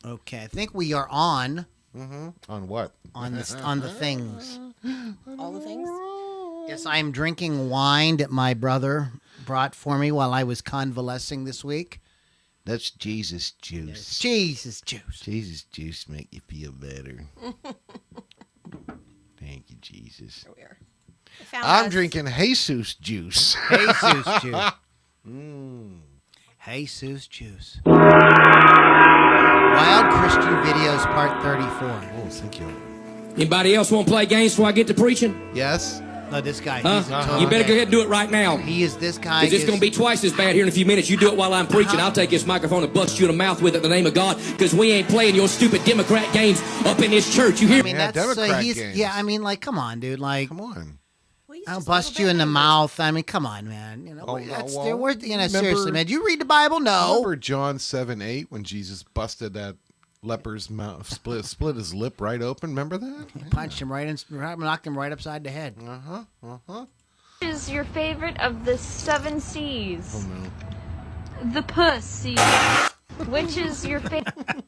Okay, I think we are on. On what? On the things. All the things? Yes, I am drinking wine that my brother brought for me while I was convalescing this week. That's Jesus juice. Yes, Jesus juice. Jesus juice make you feel better. Thank you, Jesus. Here we are. I'm drinking Jesus juice. Jesus juice. Jesus juice. Wild Christian Videos Part 34. Oh, thank you. Anybody else want to play games before I get to preaching? Yes. No, this guy. Huh? He's a total You better dick. go ahead and do it right now. He is this guy. Because it's going to be twice as bad here in a few minutes. You do it while I'm preaching. I'll take this microphone and bust you in the mouth with it in the name of God. Because we ain't playing your stupid Democrat games up in this church. You hear I me? mean, Yeah, that's Democrat he's games. yeah. I mean, like, come on, dude. Like, Come on. I'll bust you in the mouth. I mean, come on, man. You know, that's well, we're, seriously, man. Do you read the Bible? No. Remember John 7:8 when Jesus busted that leper's mouth, split his lip right open? Remember that? He punched him right in, knocked him right upside the head. Which is your favorite of the 7 C's? Oh no. The pussy. Which is your favorite?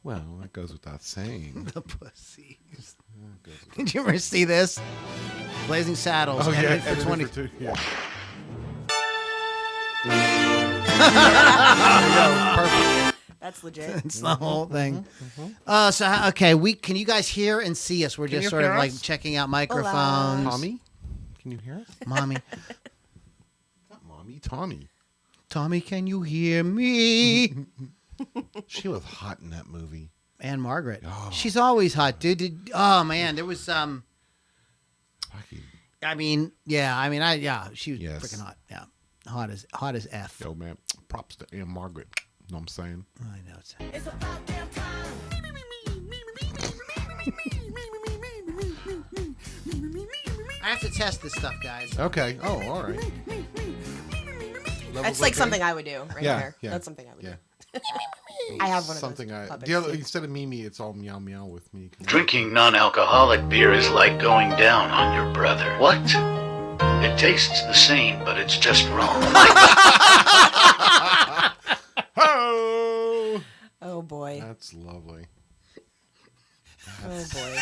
Well, that goes without saying. The pussies. Did you ever see this? Blazing Saddles. Edited for 20. Yeah. Perfect. That's legit. It's the whole thing. Okay, can you guys hear and see us? We're just sort of like checking out microphones. Tommy? Can you hear us? Mommy. Not Mommy, Tommy. Tommy, can you hear me? She was hot in that movie. And Margaret. Oh. She's always hot, dude. Oh man, there was Fucking. she was Yes. freaking hot. Yeah. Hot as F. Yo, man. Props to Aunt Margaret. Know what I'm saying? I know it's I have to test this stuff, guys. Okay. Oh, all right. That's like something I would do right Yeah, there. yeah. That's something I would Yeah. do. I have one of Something those I. puppets, The other, too. instead of Mimi, it's all meow meow with me. Drinking non-alcoholic beer is like going down on your brother. What? It tastes the same, but it's just wrong. Oh! Oh boy. That's lovely. Oh boy.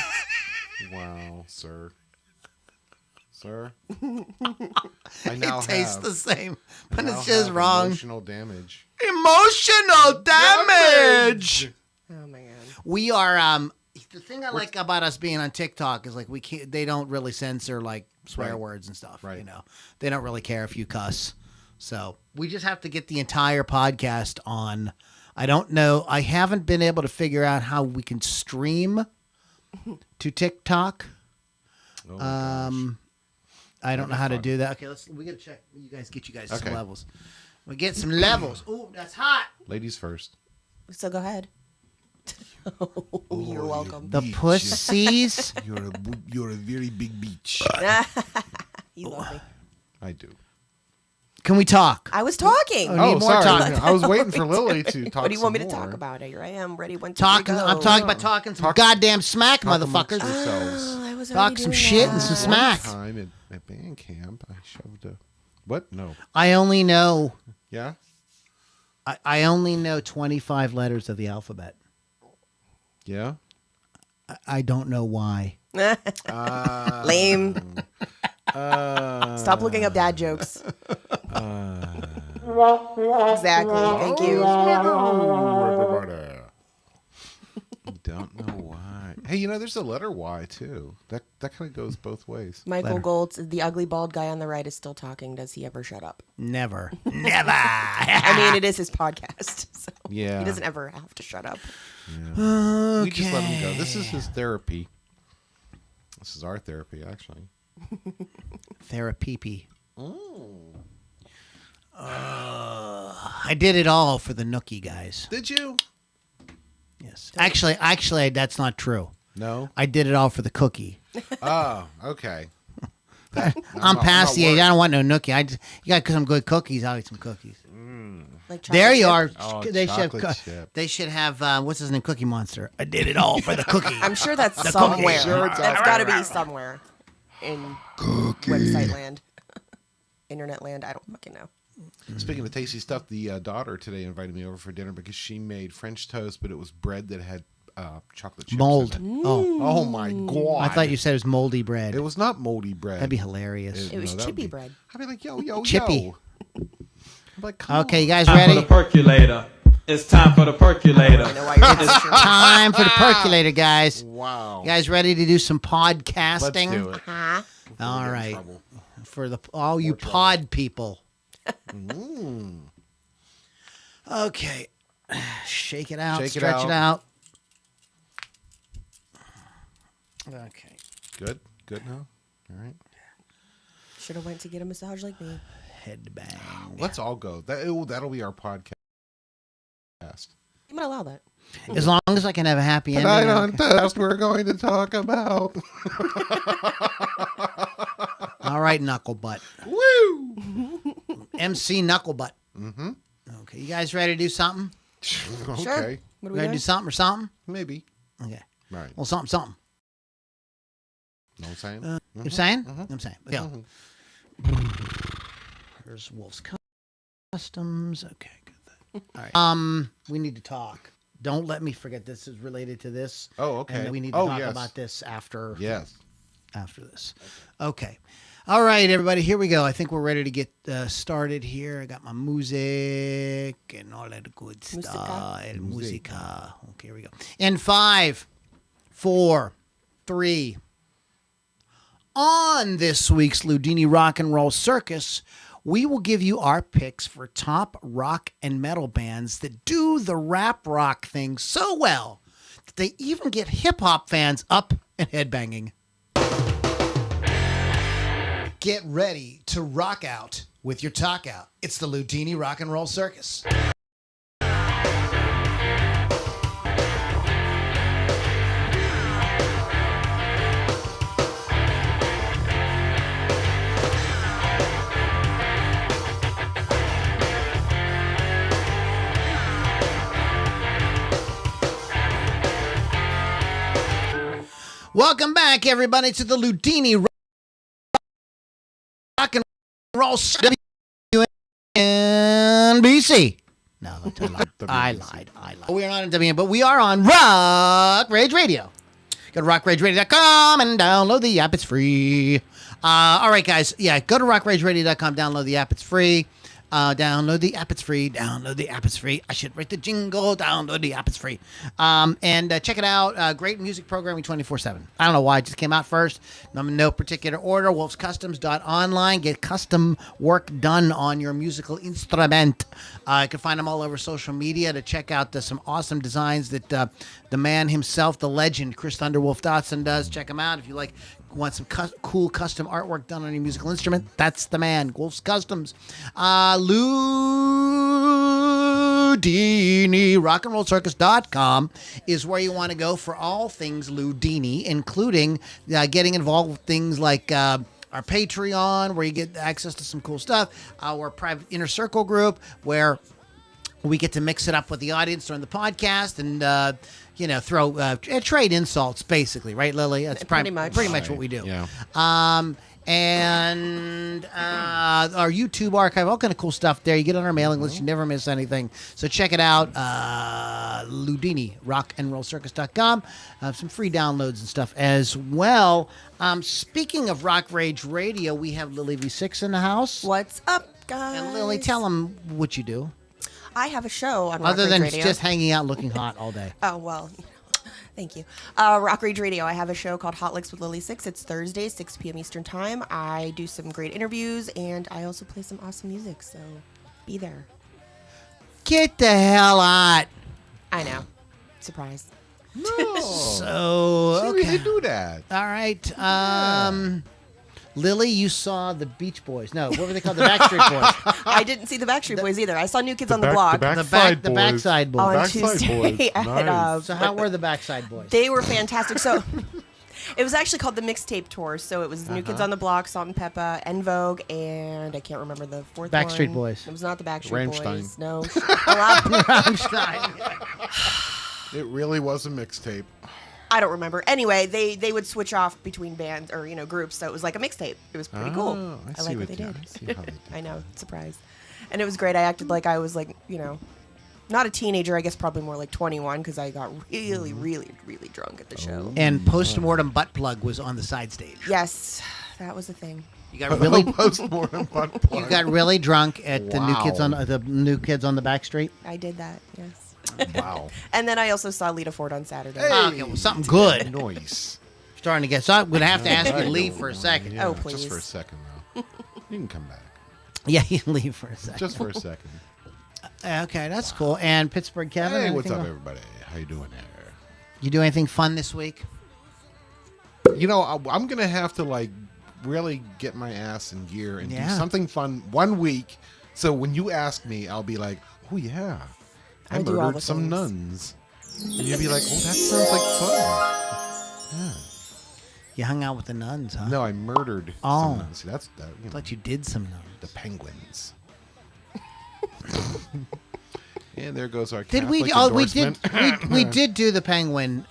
Wow, sir. Sir? I now It tastes have, the same, but now it's just have wrong. Emotional damage. Emotional damage. Oh my god. We are the thing I like about us being on TikTok is like we can't. They don't really censor like swear Right. words and stuff. Right. You know, they don't really care if you cuss. So we just have to get the entire podcast on. I don't know. I haven't been able to figure out how we can stream to TikTok. Oh, gosh. I don't know how to do that. Okay, we gotta check. You guys some Okay. levels. We get some levels. Ooh, that's hot. Ladies first. So go ahead. You're welcome. The Beach. pussies. You're a very big beach. You love me. I do. Can we talk? I was talking. Oh, need more sorry. talk. I was waiting for Lily to talk. What do you want me to some talk more. about? Here I am, ready. One, two, Talking. three, go. I'm talking about talking some goddamn smack, Talk amongst motherfuckers. yourselves. Oh, I was Talk already some doing shit that. and some smack. Time at band camp, I shoved a. What? No. I only know. Yeah. I only know 25 letters of the alphabet. Yeah. I don't know why. Lame. Stop looking up dad jokes. Exactly. Thank you. Don't know why. Hey, you know, there's a letter Y too. That kind of goes both ways. Michael Goltz, the ugly bald guy on the right, is still talking. Does he ever shut up? Never. Never. I mean, it is his podcast, so Yeah. he doesn't ever have to shut up. We just let him go. This is his therapy. This is our therapy, actually. Therapy. I did it all for the nookie, guys. Did you? Yes. Actually, that's not true. No. I did it all for the cookie. Oh, okay. I'm past the age. I don't want no nookie. You got some good cookies. I'll eat some cookies. Like There you chocolate are. Oh, they should chocolate have. chip. They should have. What's his name? Cookie Monster. I did it all for the cookie. chip. I'm sure that's somewhere. Sure it's That's out got to there. be somewhere in website land, internet land. I don't fucking know. Speaking of tasty stuff, the daughter today invited me over for dinner because she made French toast, but it was bread that had chocolate chips Mold. in it. Oh, Oh my God. I thought you said it was moldy bread. It was not moldy bread. That'd be hilarious. It was that would chippy be- bread. I'd be like, yo, Chippy. yo. I'm like, come Okay, you on. guys Time for ready? the percolator. It's time for the percolator. I know why you're this Time for the percolator, guys. Wow. You guys ready to do some Let's podcasting? do it. Huh? All Get in right. trouble. For all you pod people. Okay. Shake it out. Shake it Stretch it out. Okay. Good now. All right. Should have went to get a massage like me. Headbang. Let's all go. That'll be our podcast. You might allow that. As long as I can have a happy ending. Tonight I'm on okay. Test, we're going to talk about. All right, Knucklebutt. Woo! MC Knucklebutt. Mm-hmm. Okay, you guys ready to do something? Okay. Sure. What are we Ready to doing? do something or something? Maybe. Okay. Right. Well, something. Know what I'm saying? You saying? I'm saying. Yeah. There's Wolf's Customs. Okay, good. All right. We need to talk. Don't let me forget this is related to this. Oh, okay. And we need to Oh, talk yes. about this after Yes. this. Okay. All right, everybody, here we go. I think we're ready to get started here. I got my music and all that good stuff. And musica. Okay, here we go. In 5, 4, 3. On this week's Loudini Rock and Roll Circus, we will give you our picks for top rock and metal bands that do the rap rock thing so well that they even get hip-hop fans up and headbanging. Get ready to rock out with your talk out. It's the Loudini Rock and Roll Circus. Welcome back, everybody, to the Loudini Rock and Roll Circus. WNBC. No, I lied. We are not on WN, but we are on Rock Rage Radio. Go to rockrageradio.com and download the app. It's free. All right, guys. Yeah, go to rockrageradio.com, download the app. It's free. Download the app. It's free. Download the app. It's free. I should write the jingle. Download the app. It's free. And check it out. Great music programming 24/7. I don't know why it just came out first. In no particular order. wolfscustoms.online. Get custom work done on your musical instrument. You can find them all over social media to check out some awesome designs that the man himself, the legend, Chris Thunderwolf Dotson does. Check him out if you want some cool custom artwork done on your musical instrument. That's the man, Wolf's Customs. Loudini rockandrollcircus.com is where you want to go for all things Loudini, including getting involved with things like our Patreon, where you get access to some cool stuff, our private inner circle group, where we get to mix it up with the audience during the podcast and throw trade insults, basically, right, Lily? That's Pretty much. what we do. Yeah. And our YouTube archive, all kind of cool stuff there. You get on our mailing list, you never miss anything. So check it out, Loudini, rockandrollcircus.com. Some free downloads and stuff as well. Speaking of Rock Rage Radio, we have Lily V6 in the house. What's up, guys? And Lily, tell them what you do. I have a show on Rock Other Rage than Radio. just hanging out looking hot all day. Oh, well, thank you. Rock Rage Radio. I have a show called Hot Licks with Lily 6. It's Thursdays, 6 p.m. Eastern Time. I do some great interviews, and I also play some awesome music, so be there. Get the hell out. I know. Surprise. No. So, See, we okay. did do that. All right. Lily, you saw the Beach Boys. No, what were they called? The Backstreet Boys. I didn't see the Backstreet Boys either. I saw New Kids on the Block. The Backside Boys. on Backside Tuesday. Boys. Nice. So how were the Backside Boys? They were fantastic. So it was actually called the Mixtape Tour. So it was New Kids on the Block, Salt and Peppa, En Vogue, and I can't remember the fourth Backstreet one. Boys. It was not the Backstreet Rammstein. Boys. No. It really was a mixtape. I don't remember. Anyway, they would switch off between bands or groups, so it was like a mixtape. It was pretty cool. Oh, I like what they I did. see how they did. I know, surprise. And it was great. I acted like I was like, not a teenager. I guess probably more like 21 because I got really, really, really drunk at the show. And postmortem butt plug was on the side stage. Yes, that was a thing. You got really Postmortem butt plug. You got really drunk at the new kids Wow. on the new kids on the back street. I did that. Yes. Wow. And then I also saw Lita Ford on Saturday. Okay, well, something good. Noise. Starting to get. So I'm gonna have to ask you to leave for a second. Oh, please. Just for a second, though. You can come back. Yeah, you leave for a second. Just for a second. Okay, that's cool. And Pittsburgh Kevin. Hey, what's anything up, else? everybody? How you doing there? You do anything fun this week? I'm going to have to, really get my ass in gear and do Yeah. something fun 1 week. So when you ask me, I'll be like, oh, yeah. I I do all murdered the some things. nuns. And you'll be like, oh, that sounds like fun. You hung out with the nuns, huh? No, I murdered Oh. some nuns. See, that's that. I thought you did some nuns. The penguins. And there goes our Did we? Catholic Oh, we did. endorsement. We did do the penguin.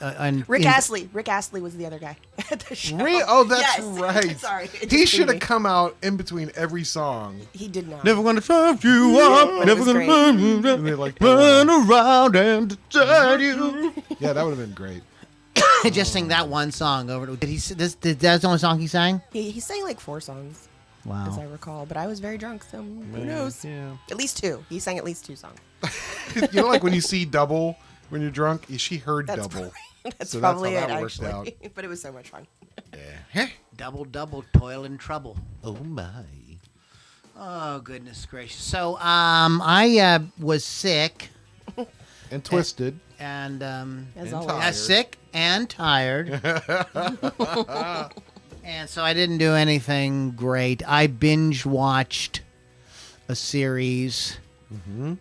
Rick Astley. Rick Astley was the other guy at the show. Oh, that's Yes. right. Sorry. it He just should threw have me. come out in between every song. He did not. Never gonna serve you up. But it Never was gonna great. And they run around and desert you. Yeah, that would have been great. Just sing that one song over. Did he? That's the only song he sang. He sang like 4 songs, as I Wow. recall. But I was very drunk, so who knows? Yeah. At least 2. He sang at least 2 songs. Like when you see double when you're drunk, she heard That's double. That's So probably that's how it, that worked actually. But it was so much fun. Double, toil and trouble. Oh my. Oh goodness gracious. So I was sick And twisted. and As And always. tired. sick and tired. And so I didn't do anything great. I binge watched a series,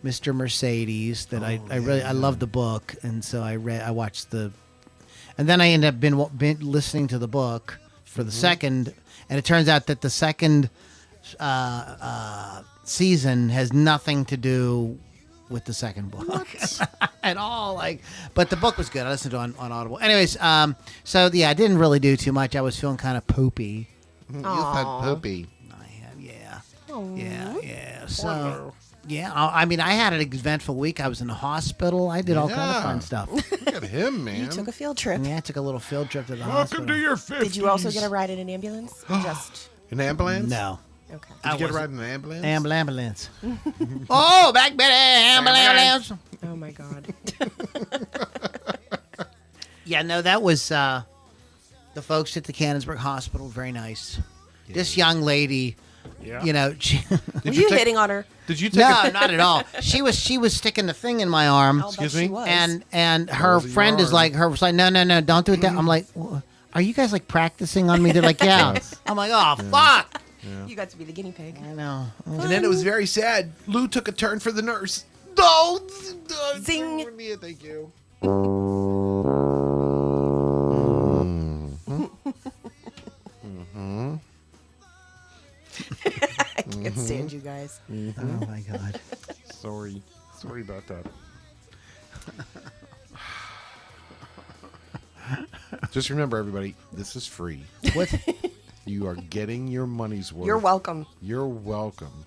Mr. Mercedes, that I love the book, and so I watched and then I ended up been listening to the book for the second, and it turns out that the second season has nothing to do with the second book at all. But the book was good. I listened to it on Audible. Anyways, so yeah, I didn't really do too much. I was feeling kind of poopy. You've had poopy. I had, yeah. So yeah, I mean, I had an eventful week. I was in the hospital. I did all kind of Yeah. fun stuff. Look at him, man. You took a field trip. Yeah, I took a little field trip to the Welcome hospital. to your 50s. Did you also get a ride in an ambulance? Just An ambulance? No. okay. Did you get a ride in an ambulance? Ambulance. Oh, back Betty, ambulance. Oh my God. Yeah, no, that was the folks at the Cannonsburg Hospital. Very nice. This young lady, she, Were you hitting on her? Did you take no, not at all. She was sticking the thing in my arm, I'll bet Excuse she me? was. and her was in your friend is arm. like, no, don't do it. I'm like, are you guys like practicing on me? They're like, yeah. I'm like, oh fuck. You got to be the guinea pig. I know. And then it was very sad. Lou took a turn for the nurse. No! Zing. Thank you. I can't stand you guys. Oh my god. Sorry about that. Just remember, everybody, this is free. What? You are getting your money's worth. You're welcome. You're welcome.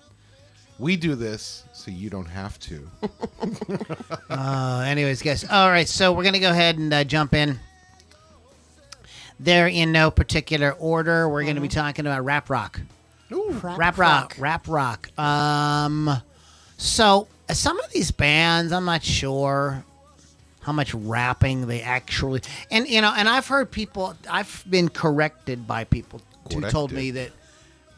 We do this so you don't have to. Anyways, guys. All right, so we're gonna go ahead and jump in. They're in no particular order. We're gonna be talking about rap rock. Rap rock. So some of these bands, I'm not sure how much rapping they actually, and I've heard people, I've been corrected by people who told me that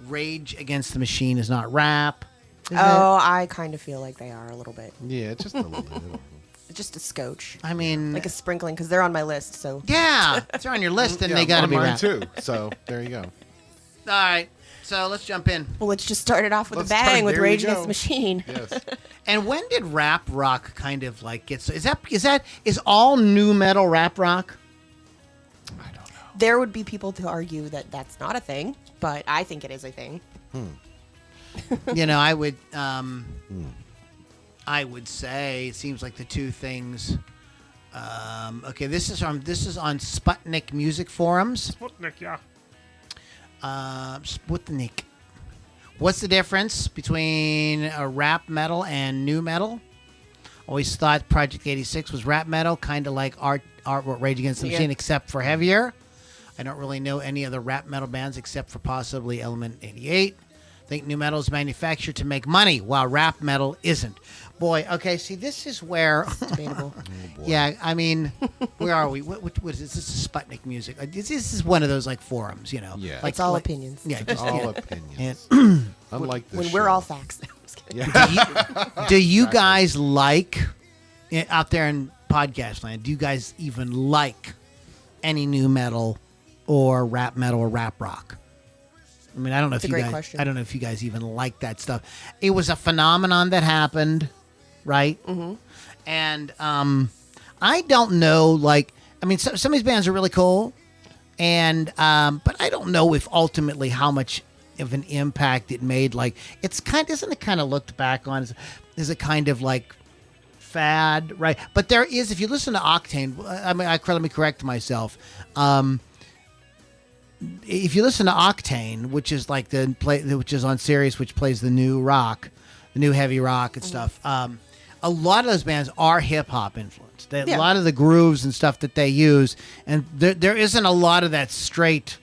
Rage Against the Machine is not rap. Is Oh, I kind of feel like they are a little bit. Yeah, just a little. Just a scotch. it? I mean, Like a sprinkling, because they're on my list, so. yeah, if they're on your list, then they got to on be mine rap. too. So there you go. All right, so let's jump in. Well, let's just start it off with Let's a bang start- with there you Rage Against go. the Machine. Yes. And when did rap rock kind of like get so? Is all new metal rap rock? There would be people to argue that that's not a thing, but I think it is a thing. I would say it seems like the two things. Okay, this is on Sputnik Music Forums. Sputnik, yeah. Sputnik. What's the difference between a rap metal and new metal? Always thought Project 86 was rap metal, kind of like Art Rage Against the Machine, except for heavier. I don't really know any other rap metal bands except for possibly Element 88. I think new metal is manufactured to make money, while rap metal isn't. Boy, okay, see, this is where... Debatable. Yeah, I mean, where are we? What is this? This is Sputnik music. This is one of those, like, forums, you know? Yeah. Like, It's all opinions. Yeah, just, All yeah. opinions. And Unlike this When show. we're all facts. I'm just kidding. do you guys like, out there in podcast land, do you guys even like any new metal or rap rock? I mean, I don't know It's if a you great guys. question. I don't know if you guys even like that stuff. It was a phenomenon that happened, right? Mm-hmm. And I don't know. Like, I mean, some of these bands are really cool, and but I don't know if ultimately how much of an impact it made. Like, isn't it kind of looked back on as a kind of like fad, right? But there is, if you listen to Octane. I mean, let me correct myself. If you listen to Octane, which is like which is on Sirius, which plays the new rock, the new heavy rock and stuff, a lot of those bands are hip hop influenced. A lot of the grooves and stuff that they use, and there isn't a lot of that straight,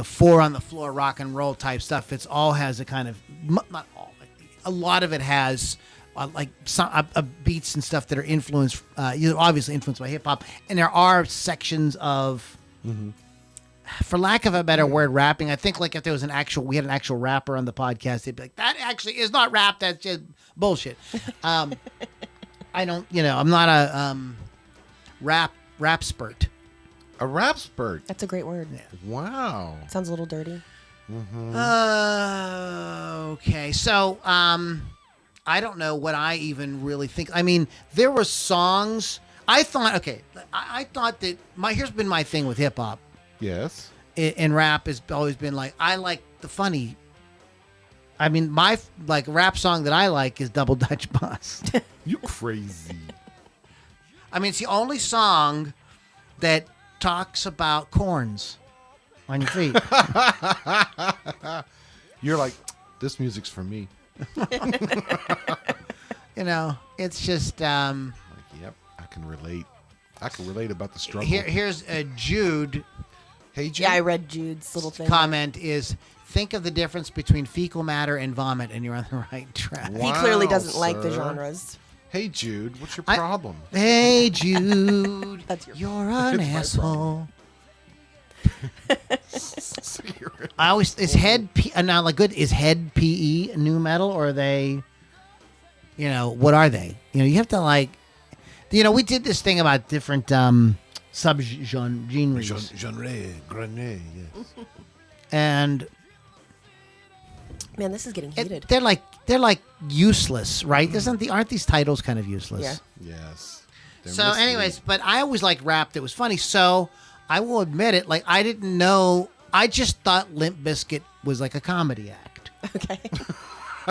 four on the floor rock and roll type stuff. It's all has a kind of, not all, but a lot of it has like some beats and stuff that are influenced, obviously influenced by hip hop, and there are sections of. Mm-hmm. For lack of a better word, rapping. I think like if there was we had an actual rapper on the podcast, they'd be like, that actually is not rap. That's just bullshit. I don't, I'm not a rap spurt. A rap spurt. That's a great word. Yeah. Wow. Sounds a little dirty. Mm-hmm. Okay. So, I don't know what I even really think. I mean, there were songs. I thought that here's been my thing with hip hop. Yes. And rap has always been like, I like the funny. I mean, my rap song that I like is Double Dutch Bus. You crazy. I mean, it's the only song that talks about corns on your feet. You're like, this music's for me. It's just. Like, yep, I can relate. I can relate about the struggle. Here's Jude. Hey, Jude. Yeah, I read Jude's little thing. Comment is, think of the difference between fecal matter and vomit, and you're on the right track. He clearly Wow, doesn't like the sir. genres. Hey, Jude, what's your problem? Hey, Jude, That's you're an It's my asshole. I always is head now like good is head PE new metal, or are they? What are they? You have to like. We did this thing about different sub-genres. Genre, grenade, yes. And Man, this is getting heated. they're like useless, right? Aren't these titles kind of useless? Yeah. Yes. They're So, misleading. anyways, but I always liked rap that was funny. So I will admit it. Like, I didn't know. I just thought Limp Bizkit was like a comedy act. Okay.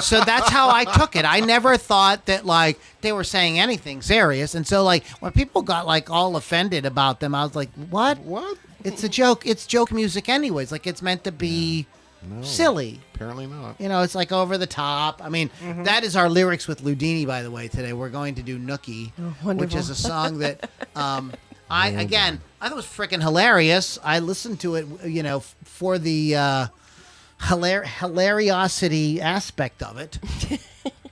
So that's how I took it. I never thought that like they were saying anything serious. And so like when people got like all offended about them, I was like, what? What? It's a joke. It's joke music anyways. Like it's meant to be No. silly. Apparently not. It's like over the top. I mean, that is our lyrics with Loudini, by the way, today. We're going to do Nookie, which is a song that I thought it was freaking hilarious. I listened to it, for the hilariosity aspect of it.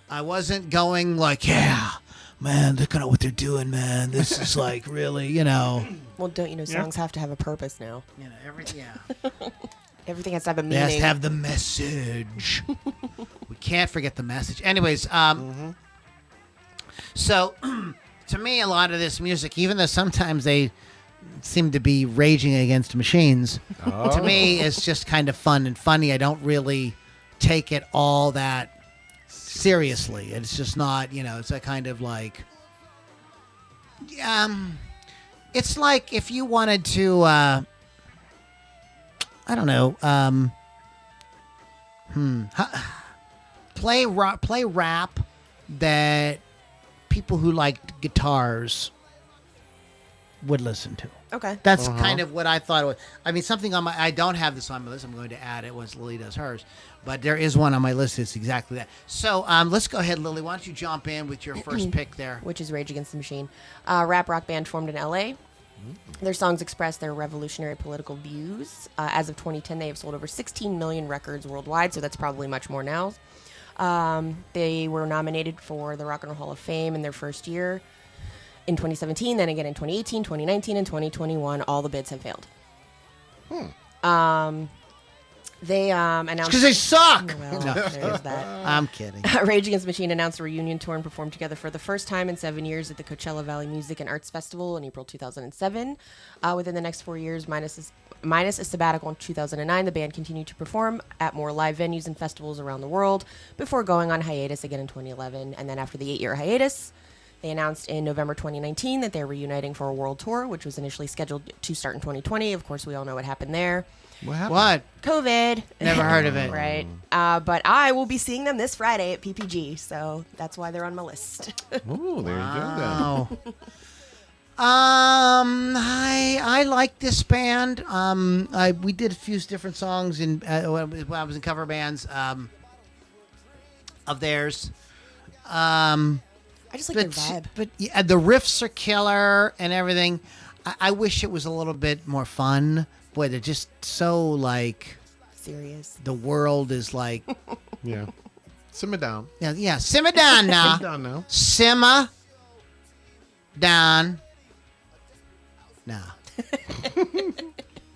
I wasn't going like, yeah, man, look at what they're doing, man. This is like really, Well, don't you know songs have to have a purpose now? Everything has to have a It meaning. has to have the message. We can't forget the message. Anyways, so to me, a lot of this music, even though sometimes they seem to be raging against machines, to me, it's just kind of fun and funny. I don't really take it all that seriously. It's just not, it's a kind of like, it's like if you wanted to, I don't know, play rap that people who like guitars would listen to. Okay. That's kind of what I thought it was. I mean, something on my... I don't have this on my list. I'm going to add it once Lily does hers. But there is one on my list that's exactly that. So let's go ahead, Lily. Why don't you jump in with your first pick there? Which is Rage Against the Machine. Rap rock band formed in L.A. Their songs express their revolutionary political views. As of 2010, they have sold over 16 million records worldwide, so that's probably much more now. They were nominated for the Rock and Roll Hall of Fame in their first year in 2017, then again in 2018, 2019, and 2021. All the bids have failed. They announced... Because they suck! Well, there's that. I'm kidding. Rage Against the Machine announced a reunion tour and performed together for the first time in 7 years at the Coachella Valley Music and Arts Festival in April 2007. Within the next 4 years, minus a sabbatical in 2009, the band continued to perform at more live venues and festivals around the world before going on hiatus again in 2011. And then after the 8-year hiatus, they announced in November 2019 that they're reuniting for a world tour, which was initially scheduled to start in 2020. Of course, we all know what happened there. What happened? What? COVID. Never heard of it. Right. But I will be seeing them this Friday at PPG, so that's why they're on my list. Oh, there you Wow. I like this band. We did a few different songs when I was in cover bands of theirs. I just like their vibe. But yeah, the riffs are killer and everything. I wish it was a little bit more fun. Boy, they're just so like Serious. the world is like. go. Yeah. Simmer down. Yeah. Simmer down now. Simmer down now. Simmer down. Nah.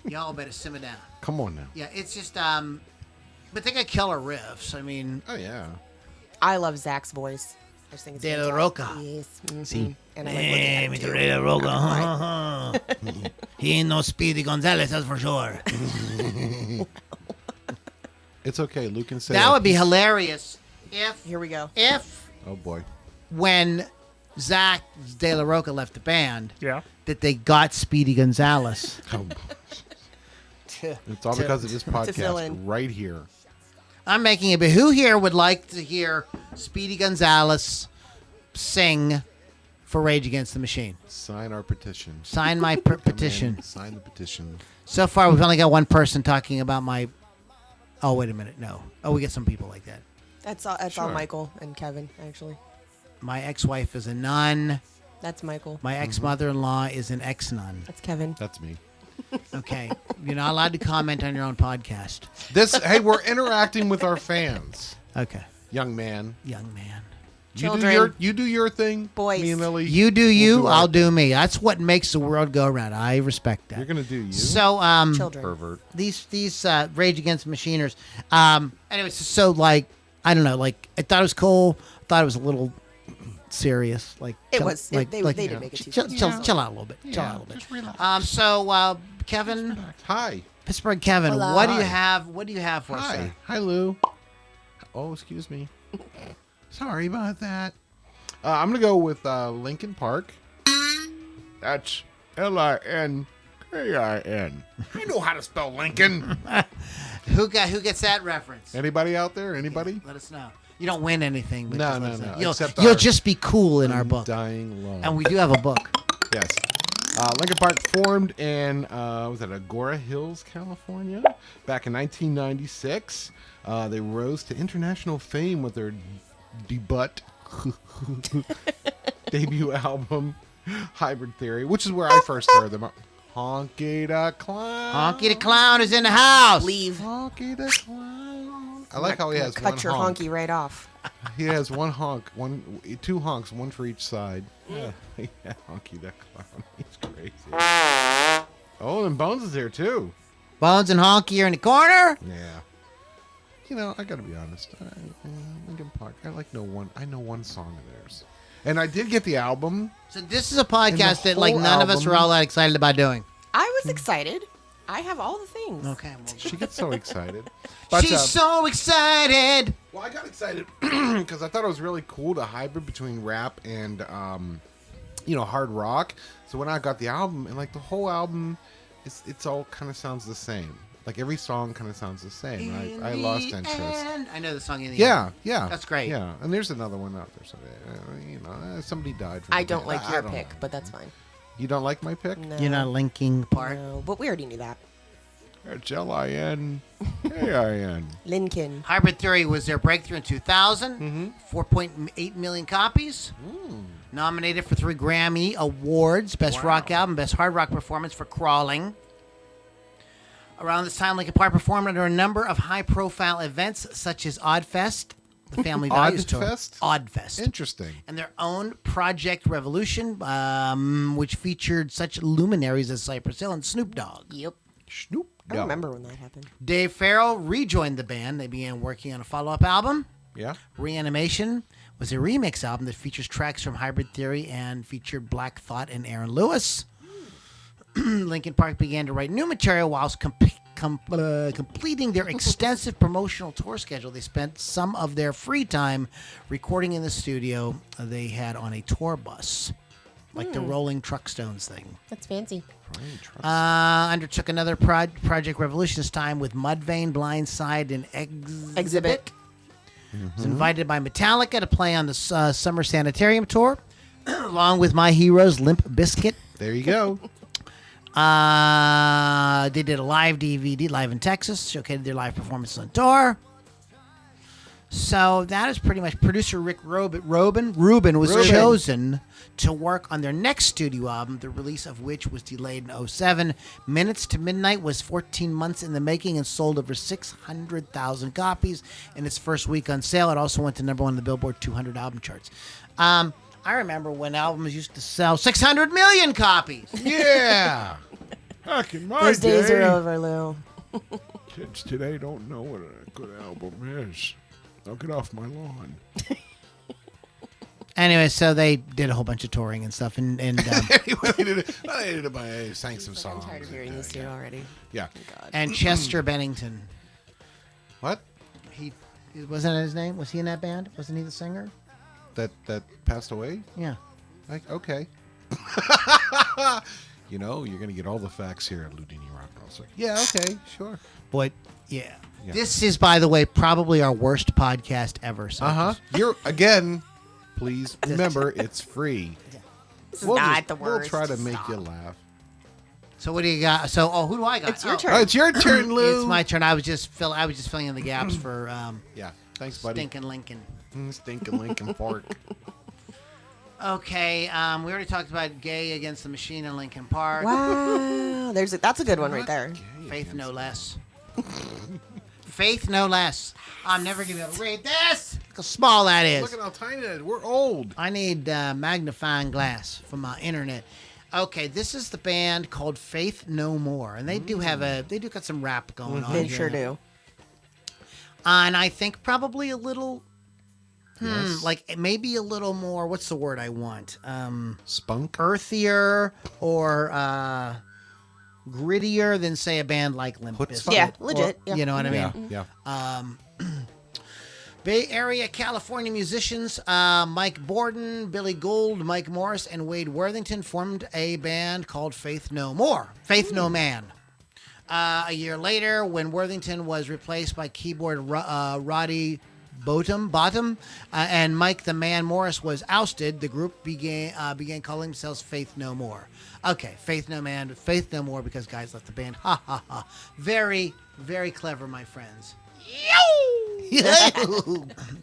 Y'all better simmer down. Come on now. Yeah, it's just but they got killer riffs. I mean, Oh, yeah. I love Zach's voice. I just think it's De La fantastic. Roca. Yes. Mm-hmm. See. And I like looking at him, too. De La Roca. He ain't no Speedy Gonzalez, that's for sure. It's okay. Luke can say That would be hilarious if Here we go. Oh, boy. when Zach De La Roca left the band, Yeah. that they got Speedy Gonzalez. Oh, it's all because of this fill podcast in. right here. I'm making it, but who here would like to hear Speedy Gonzalez sing for Rage Against the Machine? Sign our petition. Sign my Come in, petition. sign the petition. So far, we've only got one person talking about my... Oh, wait a minute. No. Oh, we get some people like that. That's all Sure. Michael and Kevin, actually. My ex-wife is a nun. That's Michael. My ex-mother-in-law is an ex-nun. That's Kevin. That's me. Okay. You're not allowed to comment on your own podcast. Hey, we're interacting with our fans. Okay. Young man. Young man. Children. You do your thing. Boys. Me and Lily. You do you, We'll do I'll our- do me. That's what makes the world go round. I respect that. You're going to do you. So, Children. Pervert. these Rage Against the Machiners. Anyways, so like I don't know, like I thought it was cool. I thought it was a little serious. Like It chill- was. like, They like, didn't make it too chill, serious. chill out a little bit. Chill out a little bit. Just relax. So Kevin, Hi. Pittsburgh Kevin, Hola. what do you Hi. have? What do you have for us? Hi. Sir? Hi, Lou. Oh, excuse me. Sorry about that. I'm going to go with Linkin Park. That's Linkin. I know how to spell Lincoln. Who gets that reference? Anybody out there? Anybody? Let us know. You don't win anything. But No, just let no, us no. know. Except You'll our just be cool in our book, Dying Love. and we do have a book. Yes. Linkin Park formed in, was that Agora Hills, California, back in 1996. They rose to international fame with their debut album, Hybrid Theory, which is where I first heard them. Honky the Clown. Honky the Clown is in the house. Leave. Honky the Clown. I like how he has one Cut your honk. honky right off. He has one honk, two honks, one for each side. Yeah, Honky the Clown. He's crazy. Oh, and Bones is there too. Bones and Honky are in the corner. Yeah. You know, I gotta be honest. Linkin Park. I know one song of theirs, and I did get the album. So this is a podcast And the that like whole none of us album- are all that excited about doing. I was excited. I have all the things. Okay. Well, She gets so excited. But, she's so excited. well, I got excited because I thought it was really cool to hybrid between rap and hard rock. So when I got the album, and like the whole album, it's all kind of sounds the same. Like every song kind of sounds the same. I lost interest. And I know the song in the Yeah, end. yeah. That's great. Yeah, and there's another one out there. So, somebody died. From I the don't band. like your don't pick, know. but that's fine. You don't like my pick? No. You're not Linkin Park. No, but we already knew that. It's Linkin. Lincoln. Hybrid Theory was their breakthrough in 2000. 4.8 million copies. Nominated for 3 Grammy Awards. Best rock album, best hard rock performance for Crawling. Around this time, Linkin Park performed under a number of high-profile events, such as Oddfest, the Family Values Tour. Oddfest. Interesting. And their own Project Revolution, which featured such luminaries as Cypress Hill and Snoop Dogg. Yep. Snoop I Dogg. remember when that happened. Dave Farrell rejoined the band. They began working on a follow-up album. Yeah. Reanimation was a remix album that features tracks from Hybrid Theory and featured Black Thought and Aaron Lewis. Linkin Park began to write new material whilst completing their extensive promotional tour schedule. They spent some of their free time recording in the studio they had on a tour bus, like the Rolling Truckstones thing. That's fancy. Undertook another Project Revolution, this time with Mudvayne, Blindside, and Exhibit. Was invited by Metallica to play on the Summer Sanitarium tour, along with My Heroes, Limp Bizkit. There you go. They did a live DVD live in Texas, showcased their live performance on tour. So that is pretty much producer Rick Rubin was chosen to work on their next studio album, the release of which was delayed in 2007. Minutes to Midnight was 14 months in the making and sold over 600,000 copies in its first week on sale. It also went to #1 on the Billboard 200 album charts. I remember when albums used to sell 600 million copies. Yeah. Back in my Those day. days are over, Lou. Kids today don't know what a good album is. Now get off my lawn. Anyway, so they did a whole bunch of touring and stuff, and They did it by sang some songs. I'm tired of hearing this dude already. Yeah. God. and Chester Bennington. What? He wasn't that his name? Was he in that band? Wasn't he the singer? That passed away? Yeah. Like, okay. You know, you're going to get all the facts here at Loudini Rock Roll Circus. Yeah, okay, sure. Boy, yeah. Yeah. This is, by the way, probably our worst podcast ever. So You're, again, please remember, it's free. This is not the We'll worst. try to make Stop. you laugh. So what do you got? So, who do I got? It's your Oh, turn. Oh, it's your turn, Lou. It's my turn. I was just filling in the gaps for Yeah, thanks, buddy. Stinkin' Lincoln. Stinking Lincoln Park. Okay, we already talked about Gay Against the Machine in Lincoln Park. Wow. That's a good one right there. Faith no less. Faith no less. I'm never going to be able to read this. Look how small that is. Look at how tiny it is. We're old. I need magnifying glass for my internet. Okay, this is the band called Faith No More, and they do got some rap going on. They here. sure do. And I think probably a little, Yes. like maybe a little more. What's the word I want? Spunk. Earthier or grittier than say a band like Limp Put Bizkit. some- Yeah, Or- legit. Yeah. You know what I mean? Yeah, yeah. Bay Area, California musicians Mike Borden, Billy Gould, Mike Morris, and Wade Worthington formed a band called Faith No More. Faith No Man. A year later, when Worthington was replaced by keyboard Roddy Bottom, and Mike the Man Morris was ousted, the group began calling themselves Faith No More. Okay, Faith No Man, Faith No More because guys left the band. Ha ha ha. Very, very clever, my friends.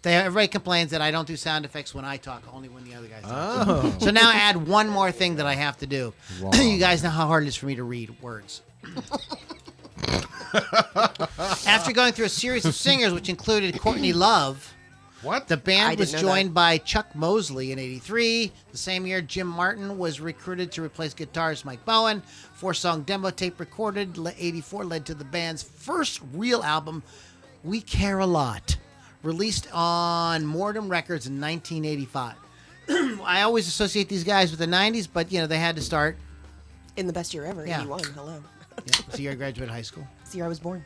Everybody complains that I don't do sound effects when I talk, only when the other guys talk. Oh. So now add one more thing that I have to do. Wow. You guys know how hard it is for me to read words. After going through a series of singers, which included Courtney Love, What? the I band didn't was know joined by Chuck Mosley in '83. The same year, Jim Martin was recruited to replace guitarist Mike Bowen. 4-song demo tape recorded '84 led to the band's first real album, We Care a Lot, released on Mordom Records in 1985. I always associate these guys with the '90s, but they had to start. In the best year ever, Yeah. 81. Hello. The year I graduated high school. It's the year I was born.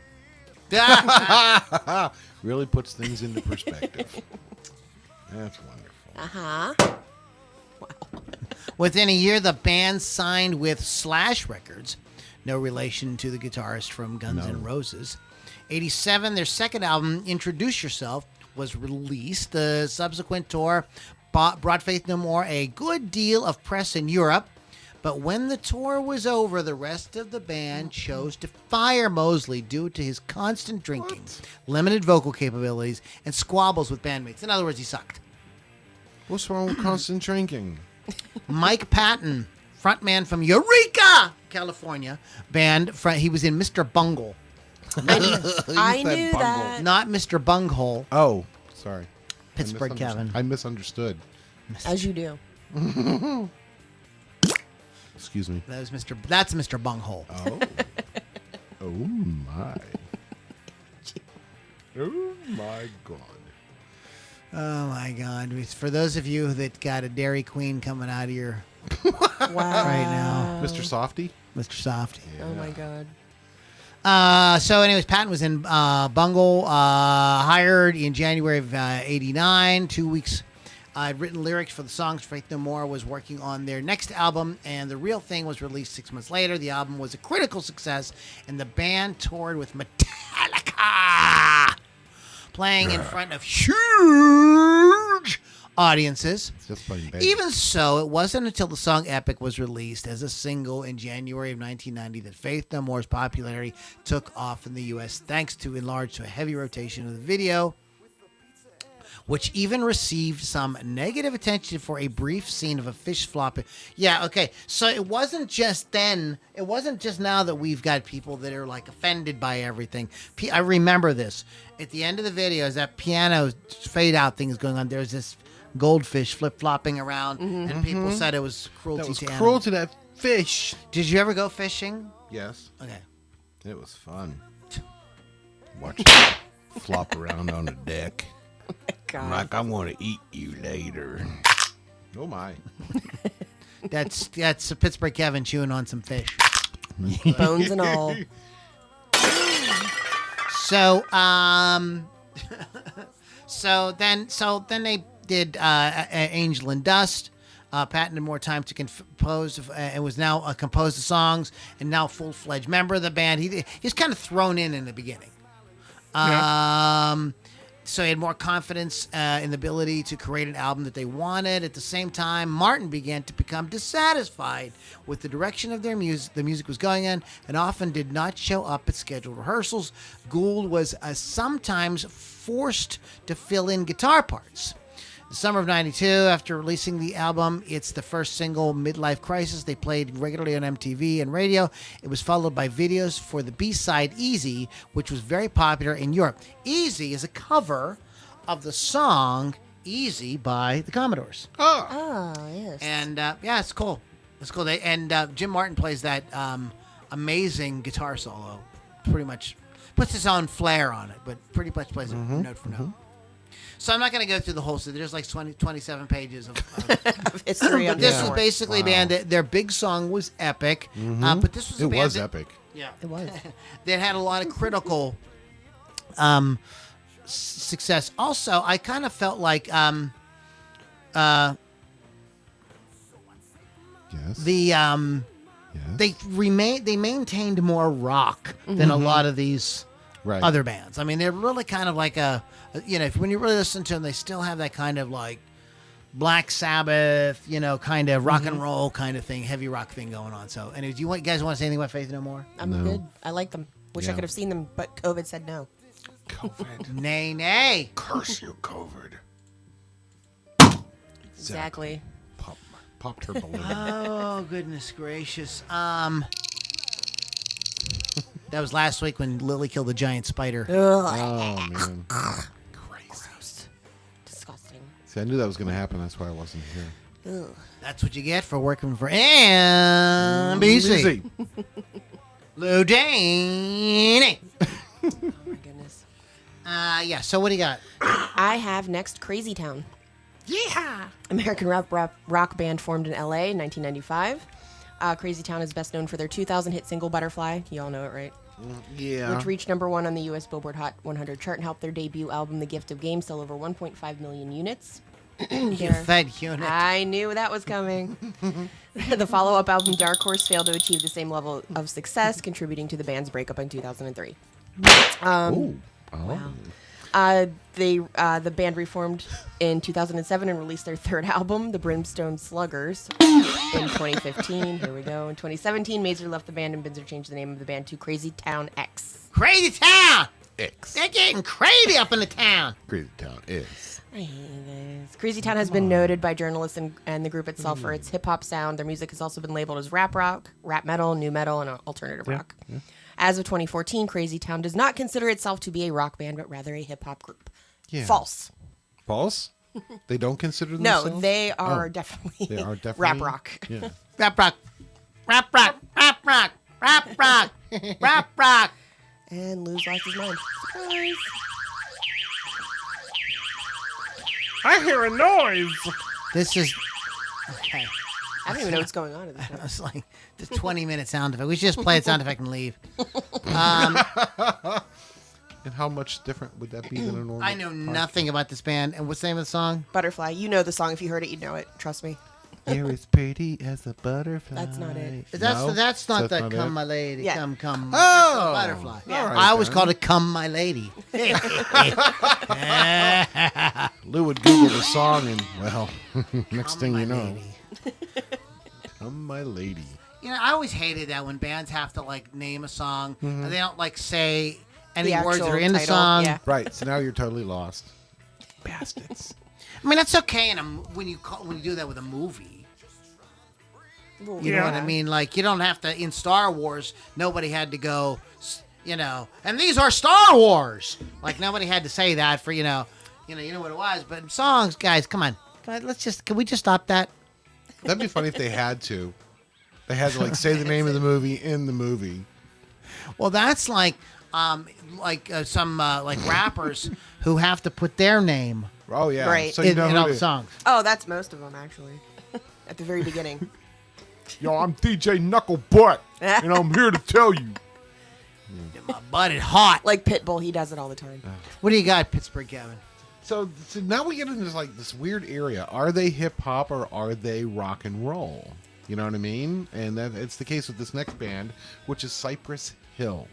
Really puts things into perspective. That's wonderful. Uh-huh. Within a year, the band signed with Slash Records, no relation to the guitarist from Guns N' Roses. '87, their second album, Introduce Yourself, was released. The subsequent tour brought Faith No More a good deal of press in Europe, But when the tour was over, the rest of the band chose to fire Mosley due to his constant drinking, limited vocal capabilities, and squabbles with bandmates. In other words, he sucked. What's wrong with constant drinking? Mike Patton, frontman from Eureka, California, band. He was in Mr. Bungle. I knew that. Not Mr. Bunghole. Oh, sorry. Pittsburgh Kevin. I misunderstood. As you do. Excuse me. That's Mr. Bunghole. Oh. Oh my. Oh my God. Oh my God! For those of you that got a Dairy Queen coming out of your Wow. right now, Mr. Softy? Mr. Softy. Oh my God. So anyways, Patton was in Bungle, hired in January of 89. 2 weeks. I'd written lyrics for the songs. Faith No More was working on their next album, and The Real Thing was released 6 months later. The album was a critical success, and the band toured with Metallica, playing in front of huge audiences. Just playing bass. Even so, it wasn't until the song Epic was released as a single in January of 1990 that Faith No More's popularity took off in the U.S., thanks to enlarged to a heavy rotation of the video, which even received some negative attention for a brief scene of a fish flopping. Yeah, okay. So it wasn't just then. It wasn't just now that we've got people that are like offended by everything. I remember this. At the end of the video, as that piano fade out thing is going on, there's this goldfish flip-flopping around, and people said it was cruelty That was to cruel animals. to that fish. Did you ever go fishing? Yes. Okay. It was fun. Watch it flop around on the deck. God. I'm like, I want to eat you later. Oh my. That's a Pittsburgh Kevin chewing on some fish. Bones and all. So, so then they did Angel and Dust. Patton had more time to compose and was now composed the songs and now full-fledged member of the band. He's kind of thrown in the beginning. So he had more confidence in the ability to create an album that they wanted. At the same time, Martin began to become dissatisfied with the direction of their music. The music was going in, and often did not show up at scheduled rehearsals. Gould was sometimes forced to fill in guitar parts. The summer of 92, after releasing the album, it's the first single, Midlife Crisis. They played regularly on MTV and radio. It was followed by videos for the B-side Easy, which was very popular in Europe. Easy is a cover of the song Easy by the Commodores. Oh, yes. And, yeah, it's cool. It's cool. Jim Martin plays that amazing guitar solo. Pretty much puts his own flair on it, but pretty much plays it note for note. So I'm not going to go through the whole story. There's like 27 pages of history. But this was basically a band that their big song was Epic. But this was a It band was that, epic. Yeah, It was. that had a lot of critical success. Also, I kind of felt like Yes. the Yes. they maintained more rock than a lot of these Right. other bands. I mean, they're really kind of like when you really listen to them, they still have that kind of like Black Sabbath, kind of rock and roll kind of thing, heavy rock thing going on. So, anyways, you guys want to say anything about Faith No More? I'm No. good. I like them. Wish I Yeah. could have seen them, but COVID said no. COVID. Nay. Curse you, COVID. Exactly. Popped her balloon. Oh, goodness gracious. That was last week when Lily killed the giant spider. Oh, man. Gross. Disgusting. See, I knew that was going to happen. That's why I wasn't here. Ugh. That's what you get for working for NBC. Easy. Loudini. Oh my goodness. Yeah, so what do you got? I have next Crazy Town. Yeah. American rock band formed in LA in 1995. Crazy Town is best known for their 2000 hit single Butterfly. You all know it, right? Yeah. Which reached number 1 on the U.S. Billboard Hot 100 chart and helped their debut album, The Gift of Game, sell over 1.5 million units. You fed unit. I knew that was coming. The follow-up album, Dark Horse, failed to achieve the same level of success, contributing to the band's breakup in 2003. Oh. Wow. The band reformed in 2007 and released their third album, The Brimstone Sluggers, in 2015. Here we go. In 2017, Mazer left the band and Binzer changed the name of the band to Crazy Town X. Crazy Town! X. They're getting crazy up in the town. Crazy Town is. I hate this. Crazy Town has been noted by journalists and the group itself for its hip-hop sound. Their music has also been labeled as rap rock, rap metal, new metal, and alternative rock. Yeah. As of 2014, Crazy Town does not consider itself to be a rock band, but rather a hip-hop group. Yeah. False. False? They don't consider themselves? No, they are definitely rap rock. Yeah. Rap rock. Rap rock. Rap rock. Rap rock. Rap rock. And Lou's lost his mind. Surprise. I hear a noise. This is... Okay. I don't even know what's going on at this point. It's like the 20-minute sound effect. We should just play a sound effect and leave. And how much different would that be than a normal? I know nothing about this band. And what's the name of the song? Butterfly. You know the song. If you heard it, you'd know it. Trust me. You're as pretty as a butterfly. That's not it. That's not the not Come it? My Lady. Yeah. Come. Oh. Butterfly. Yeah. Right, I always then. called it Come My Lady. Lou would Google the song and, well, next thing you know. Lady. Come My Lady. You know, I always hated that when bands have to, like, name a song and they don't, like, say any The words that actual are in the title, song. yeah. Right, so now you're totally lost. Bastards. I mean, that's okay when you do that with a movie. You know what I mean? Like, you don't have to, in Star Wars, nobody had to go, you know, and these are Star Wars. Like, nobody had to say that for, you know what it was. But in songs, guys, come on. Can we just stop that? That'd be funny if they had to. They had to, like, say the name of the movie in the movie. Well, that's like some rappers who have to put their name Oh, yeah. Right. So you in know all who the songs. Oh, that's most of them, actually. At the very beginning. Yo, I'm DJ Knucklebutt, and I'm here to tell you. My butt is hot. Like Pitbull, he does it all the time. What do you got, Pittsburgh Kevin? So now we get into this weird area. Are they hip hop or are they rock and roll? You know what I mean? And it's the case with this next band, which is Cypress Hill.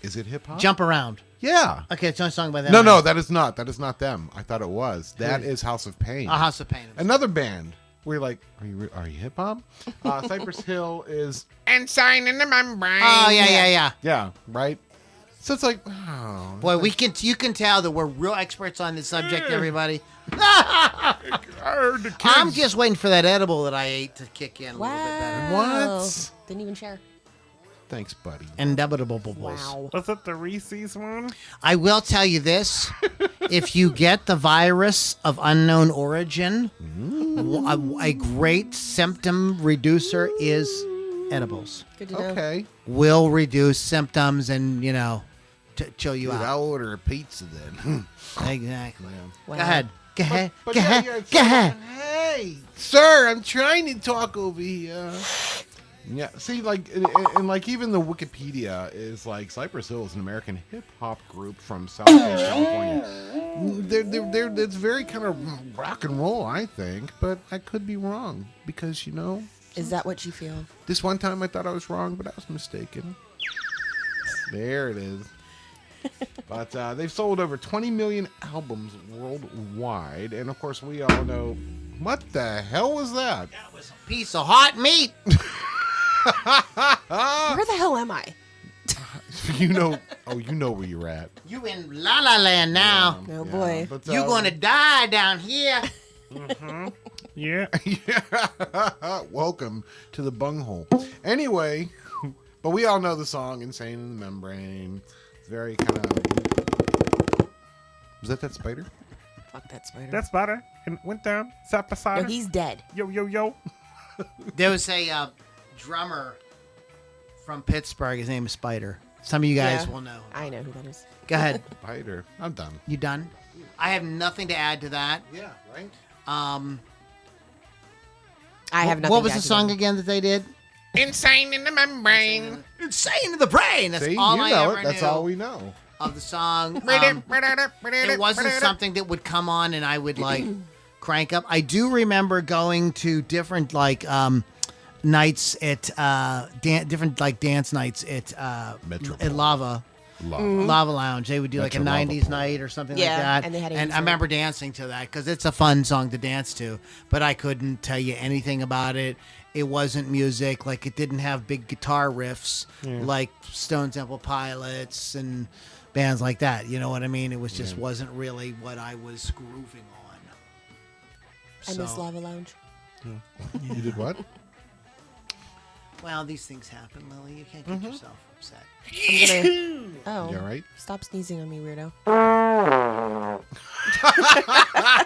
Is it hip hop? Jump Around. Yeah. Okay, it's not a song by them. No, that is not. That is not them. I thought it was. That is House of Pain. House of Pain. Another band. We're like, are you hip hop? Cypress Hill is Insane in the Membrane. Oh yeah. Yeah, right. So it's like, oh, Boy, you can tell that we're real experts on this subject, everybody. I'm just waiting for that edible that I ate to kick in a little bit better. What? Didn't even share. Thanks, buddy. Indubitable. Wow. Was it the Reese's one? I will tell you this. If you get the virus of unknown origin, a great symptom reducer is edibles. Good to know. Okay. Will reduce symptoms and, chill you Dude, out. I'll order a pizza then. Exactly. Wow. Go ahead. Go ahead. But Go ahead. it's Go like, ahead. Hey, sir, I'm trying to talk over here. Yeah, see, like, and like even the Wikipedia is like Cypress Hill is an American hip hop group from Southern California. It's very kind of rock and roll, I think, but I could be wrong because Is that what you feel? this one time I thought I was wrong, but I was mistaken. There it is. But they've sold over 20 million albums worldwide, and of course we all know what the hell was that? That was a piece of hot meat. Where the hell am I? you know where you're at. You in La La Land now. Oh, boy. But, You're going to die down here. Yeah. Welcome to the bunghole. Anyway, but we all know the song "Insane in the Membrane." It's very kind of. Was that spider? Fuck that spider. That spider and went down side by No, side. he's dead. Yo. There was a drummer from Pittsburgh. His name is Spider. Some of you guys will know. I know who that is. Go ahead. Spider. I'm done. You done? I have nothing to add to that. Yeah. Right. I have nothing What was to the add to song that. again that they did? Insane in the Membrane. Insane in the Brain. That's See, all you I know ever it. That's knew all we know. of the song. It wasn't something that would come on and I would like crank up. I do remember going to different nights at different like dance nights at Metropole. at Lava, Lava Lounge. They would do like a Metro Lava 90s Pool. night or something Yeah, like that. and they had a and I answer. remember dancing to that because it's a fun song to dance to, but I couldn't tell you anything about it. It wasn't music. Like, it didn't have big guitar riffs like Stone Temple Pilots and bands like that. You know what I mean? It was just wasn't really what I was grooving on. I miss Lava Lounge. You did what? Well, these things happen, Lily. You can't get yourself upset. I'm gonna. Oh. You all right? Stop sneezing on me, weirdo.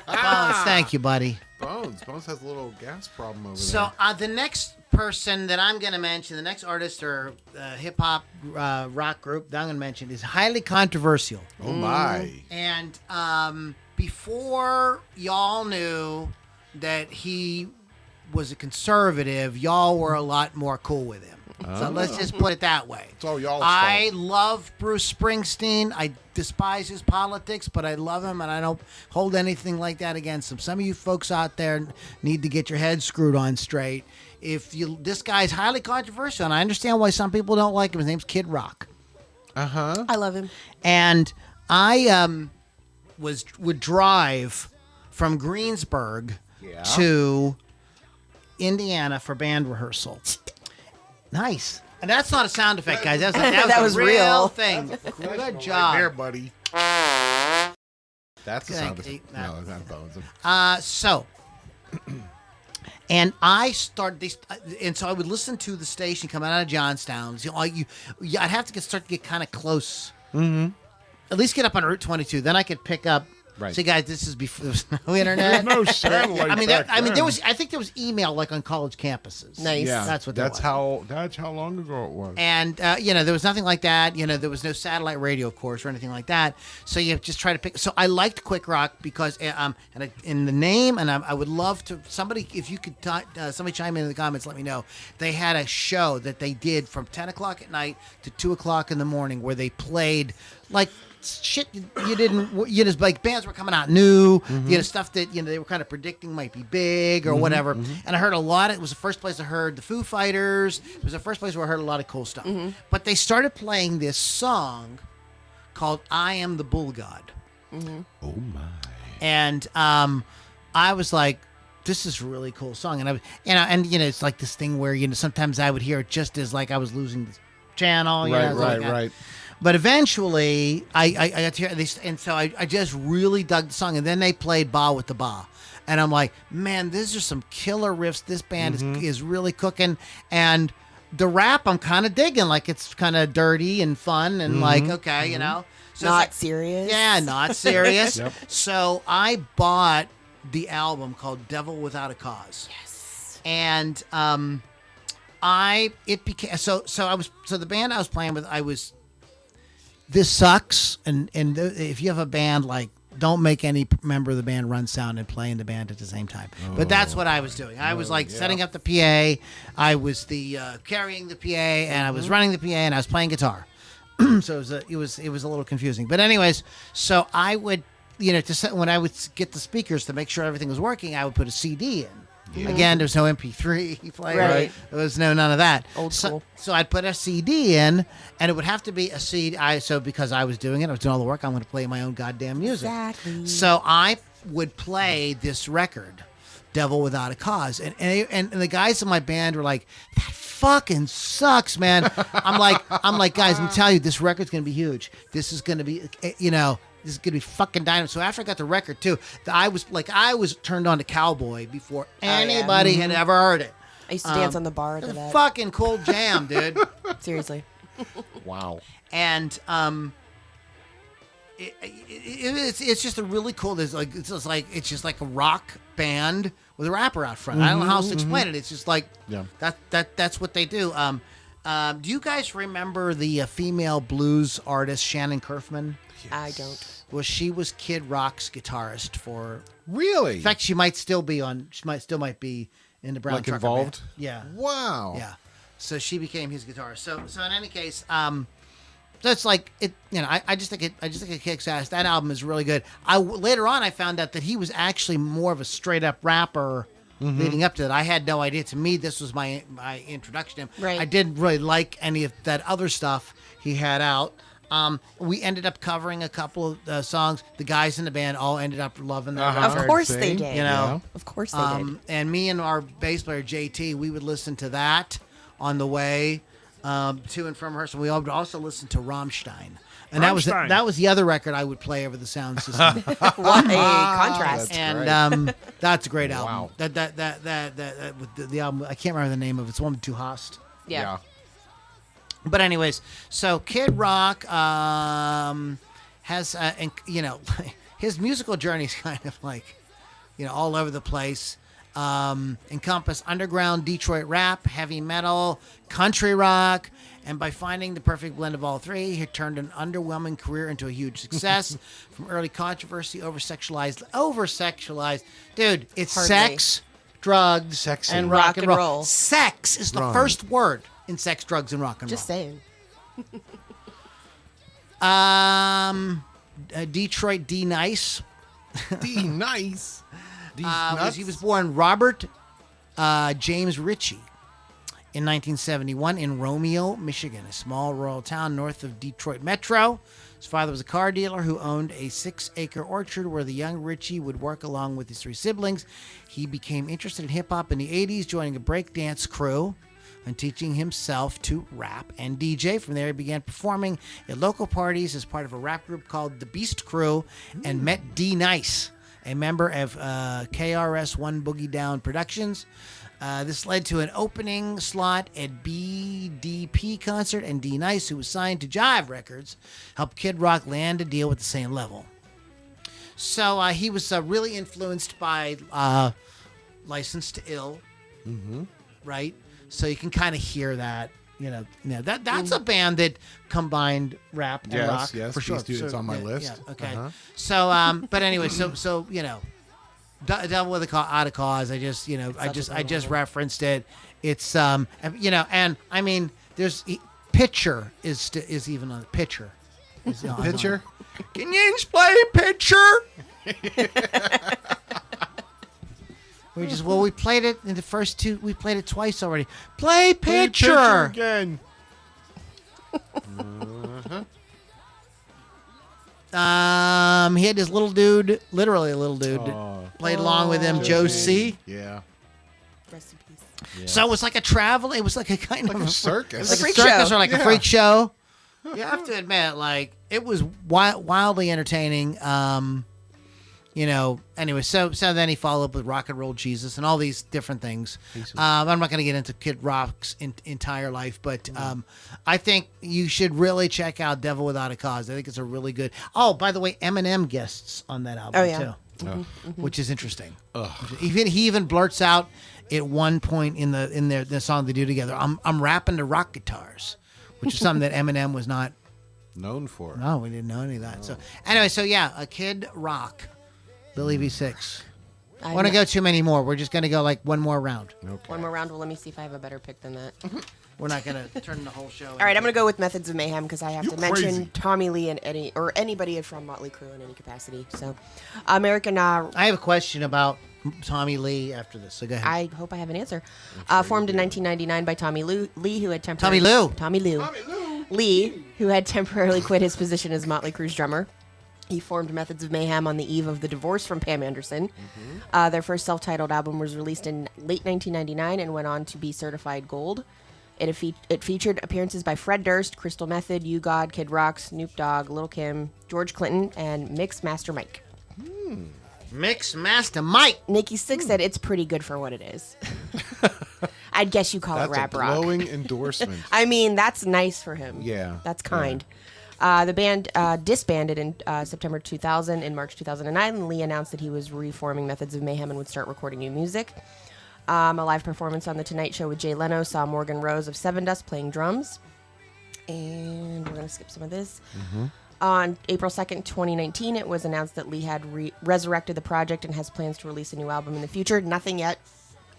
Bones, thank you, buddy. Bones has a little gas problem over So the next person that I'm going to mention, the next artist or hip hop rock group that I'm going to mention is highly controversial. there. Oh my. And before y'all knew that he was a conservative, y'all were a lot more cool with him. So let's just put it that way. It's all y'all's I fault. love Bruce Springsteen. I despise his politics, but I love him, and I don't hold anything like that against him. Some of you folks out there need to get your head screwed on straight. This guy's highly controversial, and I understand why some people don't like him. His name's Kid Rock. I love him. And I would drive from Greensburg to Indiana for band rehearsal. Nice. And that's not a sound effect, guys. That was a real real. thing. Good Right job. there, buddy. That's the sound Okay, effect. No, it's not Bones. And I started this, and so I would listen to the station coming out of Johnstown. So I'd have to start to get kind of close. Mm-hmm. At least get up on Route 22. Then I could pick up. Right. See, guys, this is before there was no internet. No satellite. I mean, back there then. was. I think there was email like on college campuses. Nice. Yeah, That's what that That's was. how long ago it was. And there was nothing like that. There was no satellite radio, of course, or anything like that. So you just try to pick. So I liked Quick Rock because in the name, and I would love to somebody if you could somebody chime in the comments, let me know. They had a show that they did from 10 o'clock at night to 2 o'clock in the morning where they played like shit you just like bands were coming out new, stuff that they were kind of predicting might be big or whatever. And I heard a lot. It was the first place I heard the Foo Fighters. It was the first place where I heard a lot of cool stuff. But they started playing this song called "I Am the Bull God." Oh my. And I was like, this is a really cool song. And it's like this thing where sometimes I would hear it just as like I was losing the channel. Right. But eventually, I got to hear this, and so I just really dug the song. And then they played "Ba with the Ba," and I'm like, man, these are some killer riffs. This band is really cooking, and the rap I'm kind of digging. Like it's kind of dirty and fun, and like okay, So it's Not like, serious. yeah, not serious. Yep. So I bought the album called "Devil Without a Cause." Yes. And the band I was playing with, this sucks, and if you have a band, like, don't make any member of the band run sound and play in the band at the same time. But that's what I was doing. I was like setting up the PA, I was the carrying the PA, and I was running the PA, and I was playing guitar. So it was a little confusing. But anyways, so I would when I would get the speakers to make sure everything was working, I would put a CD in. Again, there's no MP3 player. Right. There was none of that. Old school. So I'd put a CD in, and it would have to be a CD. So because I was doing it, I was doing all the work. I'm going to play my own goddamn music. Exactly. So I would play this record, "Devil Without a Cause," and the guys in my band were like, "That fucking sucks, man." I'm like, guys, I'm telling you, this record's going to be huge. This is going to be, this is gonna be fucking dynamite. So after I got the record too, I was turned on to Cowboy before anybody had ever heard it. I used to dance on the bar to It's a that. fucking cool jam, dude. Seriously. Wow. And it's just a really cool. It's just like a rock band with a rapper out front. I don't know how else to explain it. It's just like that's what they do. Do you guys remember the female blues artist Shannon Kerfman? I don't. Well, she was Kid Rock's guitarist for. Really? In fact, she might still be might be in the Brown Like Trucker involved? Band. Yeah. Wow. Yeah. So she became his guitarist. So in any case, that's like it. I just think it kicks ass. That album is really good. Later on I found out that he was actually more of a straight up rapper. Leading up to that, I had no idea. To me, this was my introduction to him. Right. I didn't really like any of that other stuff he had out. We ended up covering a couple of songs. The guys in the band all ended up loving that Of record. course they did. You know, Of course they did. and me and our bass player JT, we would listen to that on the way to and from rehearsal. We would also listen to Rammstein, and Rammstein. that was the other record I would play over the sound system. What a contrast. And that's a great album. Wow. That with the album, I can't remember the name of it. It's one with Du Hast. Yeah. But anyways, so Kid Rock has, his musical journey is kind of like, all over the place. Encompass underground Detroit rap, heavy metal, country rock, and by finding the perfect blend of all three, he turned an underwhelming career into a huge success. From early controversy, over-sexualized. Dude, it's Hardly. sex, drugs, Sexy. and rock and roll. roll. Sex is the Right. first word in sex, drugs, and rock and Just roll. saying. Detroit D Nice. D nice. D's nuts. He was born Robert James Ritchie in 1971 in Romeo, Michigan, a small rural town north of Detroit Metro. His father was a car dealer who owned a 6-acre orchard where the young Ritchie would work along with his 3 siblings. He became interested in hip-hop in the 80s, joining a breakdance crew and teaching himself to rap and DJ. From there, he began performing at local parties as part of a rap group called the Beast Crew and met D Nice, a member of KRS-One Boogie Down Productions. This led to an opening slot at BDP concert, and D Nice, who was signed to Jive Records, helped Kid Rock land a deal with the same level. So he was really influenced by License to Ill, right? So you can kind of hear that. That's a band that combined rap and rock. Yes, for sure. Beastie, it's on my list. Yeah, okay. Uh-huh. So, but anyway, so Devil with a Cause. I just referenced it. It's and I mean, there's Pitcher is even on the Pitcher. Pitcher? Can you play Pitcher? We played it in the first 2. We played it twice already. Play Pitcher again. He had this little dude, literally a little dude, played along with him, Joe C. Yeah. Rest in peace. So it was like a travel. It was like a kind of A circus. It was a freak circus show. or like a freak show. You have to admit, like it was wildly entertaining. Anyway, so then he followed up with Rock and Roll Jesus and all these different things. I'm not going to get into Kid Rock's entire life, but I think you should really check out Devil Without a Cause. I think it's a really good. Oh, by the way, Eminem guests on that album too, which is interesting. He even blurts out at one point in the song they do together, "I'm rapping to rock guitars," which is something that Eminem was not known for. No, we didn't know any of that. So anyway, a Kid Rock. Billy V6. I want to go too many more. We're just going to go like one more round. Okay. One more round. Well, let me see if I have a better pick than that. We're not going to turn the whole show. All right, I'm going to go with Methods of Mayhem because I have to mention Tommy Lee and anybody from Motley Crue in any capacity. So, American. I have a question about Tommy Lee after this. So go ahead. I hope I have an answer. Formed in 1999 by Tommy Lee, who had who had temporarily quit his position as Motley Crue's drummer. He formed Methods of Mayhem on the eve of the divorce from Pam Anderson. Their first self-titled album was released in late 1999 and went on to be certified gold. It featured appearances by Fred Durst, Crystal Method, You God, Kid Rock, Snoop Dogg, Lil' Kim, George Clinton, and Mix Master Mike. Mix Master Mike. Nikki Sixx said it's pretty good for what it is. I'd guess you call it rap That's a rock. glowing endorsement. I mean, that's nice for him. Yeah. That's kind. The band disbanded in September 2000. In March 2009, Lee announced that he was reforming Methods of Mayhem and would start recording new music. A live performance on The Tonight Show with Jay Leno saw Morgan Rose of Seven Dust playing drums. And we're going to skip some of this. On April 2nd, 2019, it was announced that Lee had resurrected the project and has plans to release a new album in the future. Nothing yet.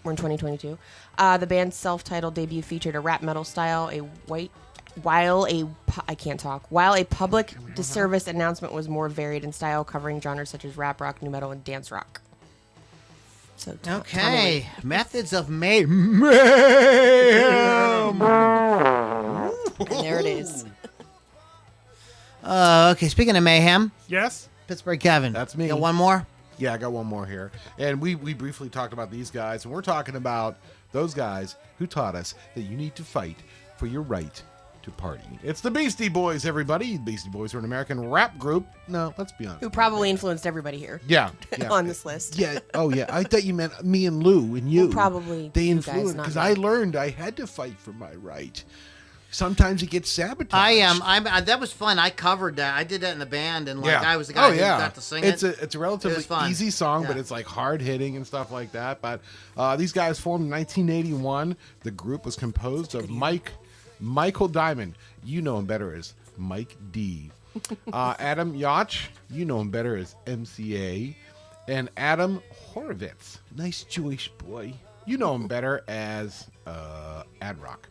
We're in 2022. The band's self-titled debut featured a rap metal style, while a public disservice announcement was more varied in style, covering genres such as rap rock, nu metal, and dance rock. So okay, Methods of Mayhem. And there it is. Okay, speaking of Mayhem, Yes. Pittsburgh Kevin. That's me. Got one more? Yeah, I got one more here. And we briefly talked about these guys, and we're talking about those guys who taught us that you need to fight for your right to party. It's the Beastie Boys, everybody. The Beastie Boys are an American rap group. No, let's be honest. Who probably influenced everybody here. Yeah. On this list. Yeah. Oh, yeah. I thought you meant me and Lou and you. Well, probably They you guys, influenced not because me. I learned I had to fight for my right. Sometimes it gets sabotaged. That was fun. I covered that. I did that in the band, and I was the guy who got to sing it's it. It's a relatively fun. easy song, but Yeah. it's like hard hitting and stuff like that. But these guys formed in 1981. The group was composed of Michael Diamond. You know him better as Mike D. Adam Yach. You know him better as MCA. And Adam Horovitz. Nice Jewish boy. You know him better as Ad Rock.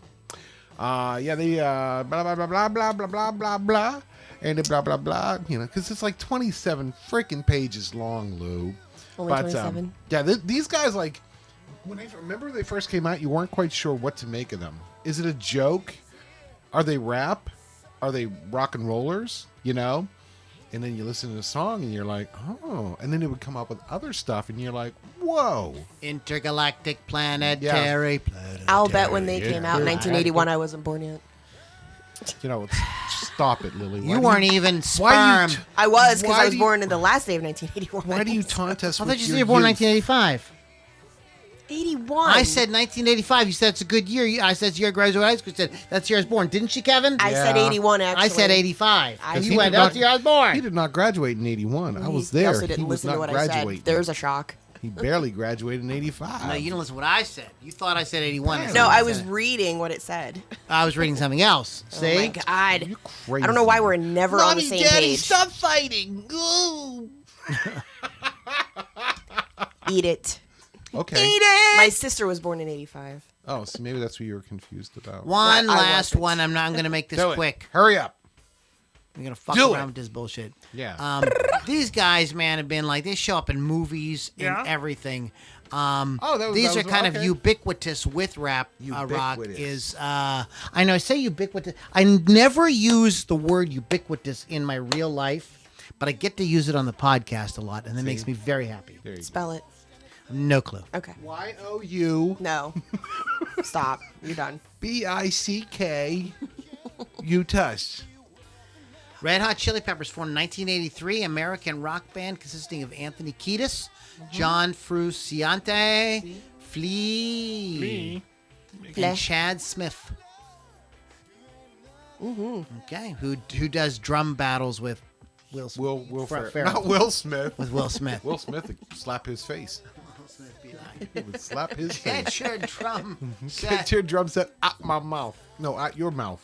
They blah blah blah blah blah blah blah blah blah, and blah blah blah. You know, because it's like 27 freaking pages long, Lou. Only 27. These guys, like, when I remember they first came out, you weren't quite sure what to make of them. Is it a joke? Are they rap? Are they rock and rollers? You know. And then you listen to the song and you're like, oh. And then it would come up with other stuff and you're like, whoa. Intergalactic planetary. I'll bet when they came out in Yeah. 1981, I wasn't born yet. You know, stop it, Lily. You weren't even Why do sperm. you I was, because Why I was do you- born in the last day of 1981. Why do you taunt us I with thought you your said you were born in youth? 1985. 81. I said 1985. You said it's a good year. I said it's your graduate high school. You said that's year I was born. Didn't you, Kevin? I said Yeah. 81, actually. I said 85. Because You he went, did not- that's the year I was born. He did not graduate in 81. I was He there. also He didn't was listen to not what I graduating. said. There's a shock. He barely graduated in 85. No, you didn't listen to what I said. You thought I said 81. That's No, not what I said. was reading what it said. I was reading something else. See? Oh my God. You crazy. I don't know why we're never on the same page. stop fighting. Ooh. Eat it. Okay. Eat it! My sister was born in 85. Oh, so maybe that's what you were confused about. One I last wasn't. one. I'm going to make this Do it. quick. Hurry up. I'm going to fuck Do around it. with this bullshit. Yeah. These guys, man, have been like, they show up in movies Yeah. and everything. that These are was- kind of okay. ubiquitous with rap. Rock Ubiquitous. is, I know I say ubiquitous. I never use the word ubiquitous in my real life, but I get to use it on the podcast a lot, and that makes me very happy. There you go. Spell it. No clue. Okay. Y-O-U No. Stop. You're done. B-I-C-K U-Tush. Red Hot Chili Peppers formed in 1983, American rock band consisting of Anthony Kiedis, John Frusciante, Flea, and Chad Smith. Okay, who does drum battles with Will Will Ferrell. Ferrell. Not Will Smith. With Will Smith. Will Smith would slap his face. He would slap his face. Get your drum Get set. your drum set out my mouth. No, out your mouth.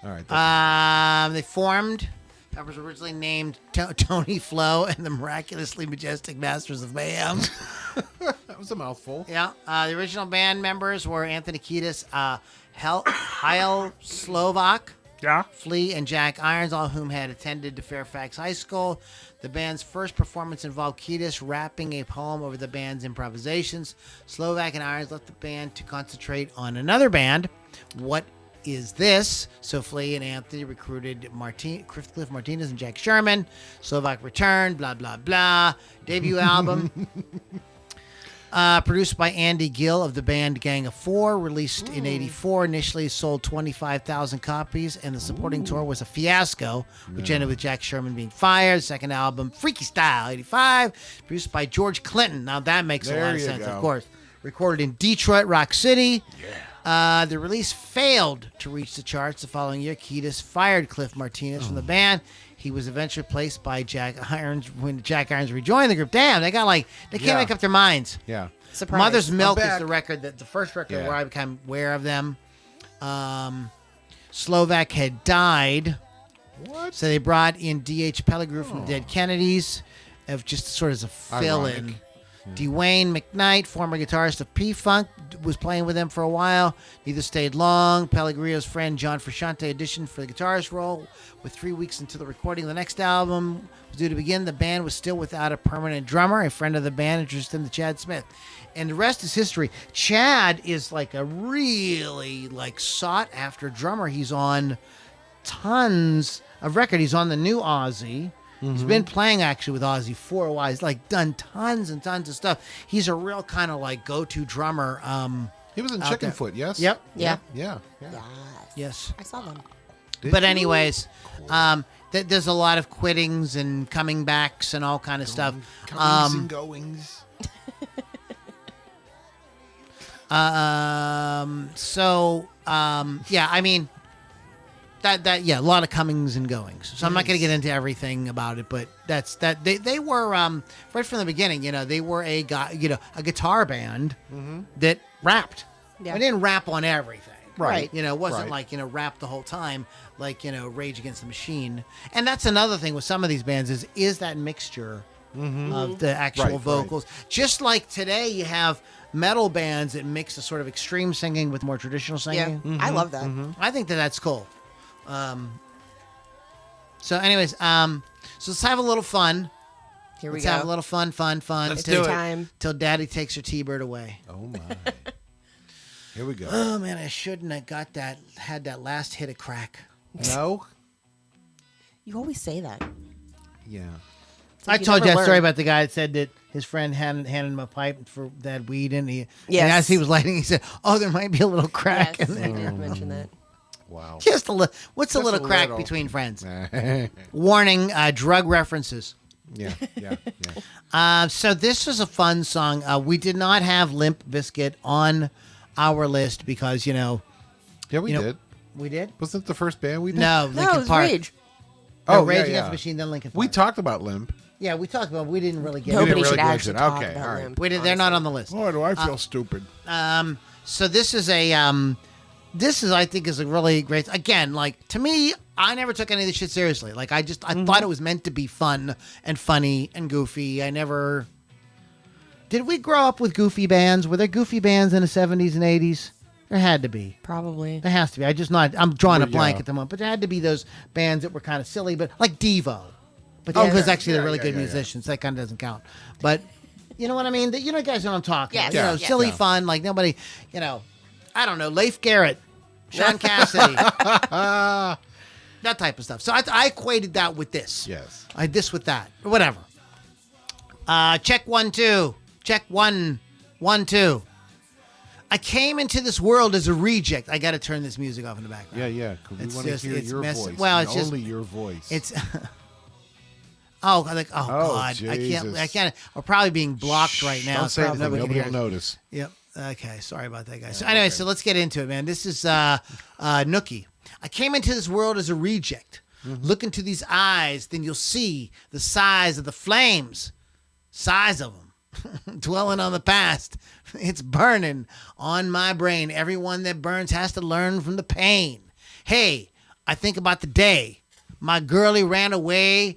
All right. They formed. Peppers were originally named Tony Flo and the Miraculously Majestic Masters of Mayhem. That was a mouthful. Yeah. The original band members were Anthony Kiedis, Heil Slovak, Yeah. Flea, and Jack Irons, all of whom had attended to Fairfax High School. The band's first performance involved Kiedis rapping a poem over the band's improvisations. Slovak and Irons left the band to concentrate on another band. What is this? So Flea and Anthony recruited Cliff Martinez and Jack Sherman. Slovak returned, blah, blah, blah. Debut album. Produced by Andy Gill of the band Gang of Four, released in '84, initially sold 25,000 copies, and the supporting tour was a fiasco, which ended with Jack Sherman being fired. Second album, Freaky Style, '85, produced by George Clinton. Now that makes a There lot of you sense, go. of course. Recorded in Detroit, Rock City. The release failed to reach the charts the following year. Kiedis fired Cliff Martinez from the band. He was eventually replaced by Jack Irons when Jack Irons rejoined the group. Damn, they can't Yeah. make up their minds. Yeah. Surprise. Mother's Milk I'm is back. the record the first record Yeah. where I became aware of them. Slovak had died, What? so they brought in D.H. Pellegrin from the Dead Kennedys, of just sort of as a fill-in. Ironic. Dwayne McKnight, former guitarist of P-Funk, was playing with them for a while. Neither stayed long. Pellegrino's friend John Frusciante auditioned for the guitarist role. With 3 weeks into the recording of the next album was due to begin, the band was still without a permanent drummer. A friend of the band introduced him to Chad Smith. And the rest is history. Chad is like a really sought after drummer. He's on tons of record. He's on the new Ozzy. He's been playing actually with Ozzy for a while. He's done tons and tons of stuff. He's a real kind of go-to drummer. He was in Chickenfoot, yes? Yep. Yeah. Yeah. Yes. I saw them. But anyways, there's a lot of quittings and coming backs and all kind of stuff. Comings and goings. Yeah, I mean, a lot of comings and goings. So I'm not going to get into everything about it, but that's that. They were right from the beginning. They were a guitar band that rapped. Yeah. They didn't rap on everything. Right. It wasn't Right. rap the whole time, Rage Against the Machine. And that's another thing with some of these bands is that mixture of the actual Right, vocals. Just like today, you have metal bands that mix a sort of extreme singing with more traditional Yeah. singing. I love that. I think that's cool. So anyways, so let's have a little fun. Here we Let's go. have a little fun. Let's do it. Time. Till Daddy takes her T-Bird away. Oh, my. Here we go. Oh, man, I shouldn't have had that last hit of crack. No? You always say that. Yeah. I you told you never that story learn. about the guy that said that his friend handed him a pipe for that weed in. And Yes. as he was lighting, he said, "Oh, there might be a little crack Yes, in I there." did mention that. Wow. Just a little. What's a Just little a crack little. between friends? yeah. Warning: drug references. So this was a fun song. We did not have Limp Bizkit on our list because Yeah, we You know- did. we did. Wasn't it the first band we did? No, No, Linkin it was Park. Rage. No, Oh, Rage yeah, Against yeah. the Machine, then Linkin Park. We talked about Limp. Yeah, we talked about. It. We didn't really get. Nobody really should get actually into it. talk Okay, about all right. Limp. We did. They're not on the list. Boy, do I feel stupid. So this is I think is a really great. Again, to me, I never took any of this shit seriously. I thought it was meant to be fun and funny and goofy. I never. Did we grow up with goofy bands? Were there goofy bands in the 70s and 80s? There had to be. Probably. There has to be. I'm drawing a Well, blank yeah. at the moment, but there had to be those bands that were kind of silly, but like Devo. But Devo's actually they're really good musicians. That kind of doesn't count. But you know what I mean? You know, guys know what I'm talking Yes. about. Yeah. Silly Yeah. fun. Nobody, I don't know, Leif Garrett, Sean Cassidy. That type of stuff. So I equated that with this. Yes. This with that. Whatever. Check 1 2. Check 1 1 2. I came into this world as a reject. I got to turn this music off in the background. Yeah. 'Cause we It's want to just- hear it's your messy. voice. Well, and it's just- only your voice. It's oh God! I Jesus. can't. We're probably being blocked right now. Don't say Probably anything. Nobody can will hear us. notice. Yep. Okay. Sorry about that, guys. So anyway, so let's get into it, man. This is Nookie. I came into this world as a reject. Look into these eyes, then you'll see the size of the flames. Size of them. Dwelling on the past. It's burning on my brain. Everyone that burns has to learn from the pain. Hey, I think about the day my girlie ran away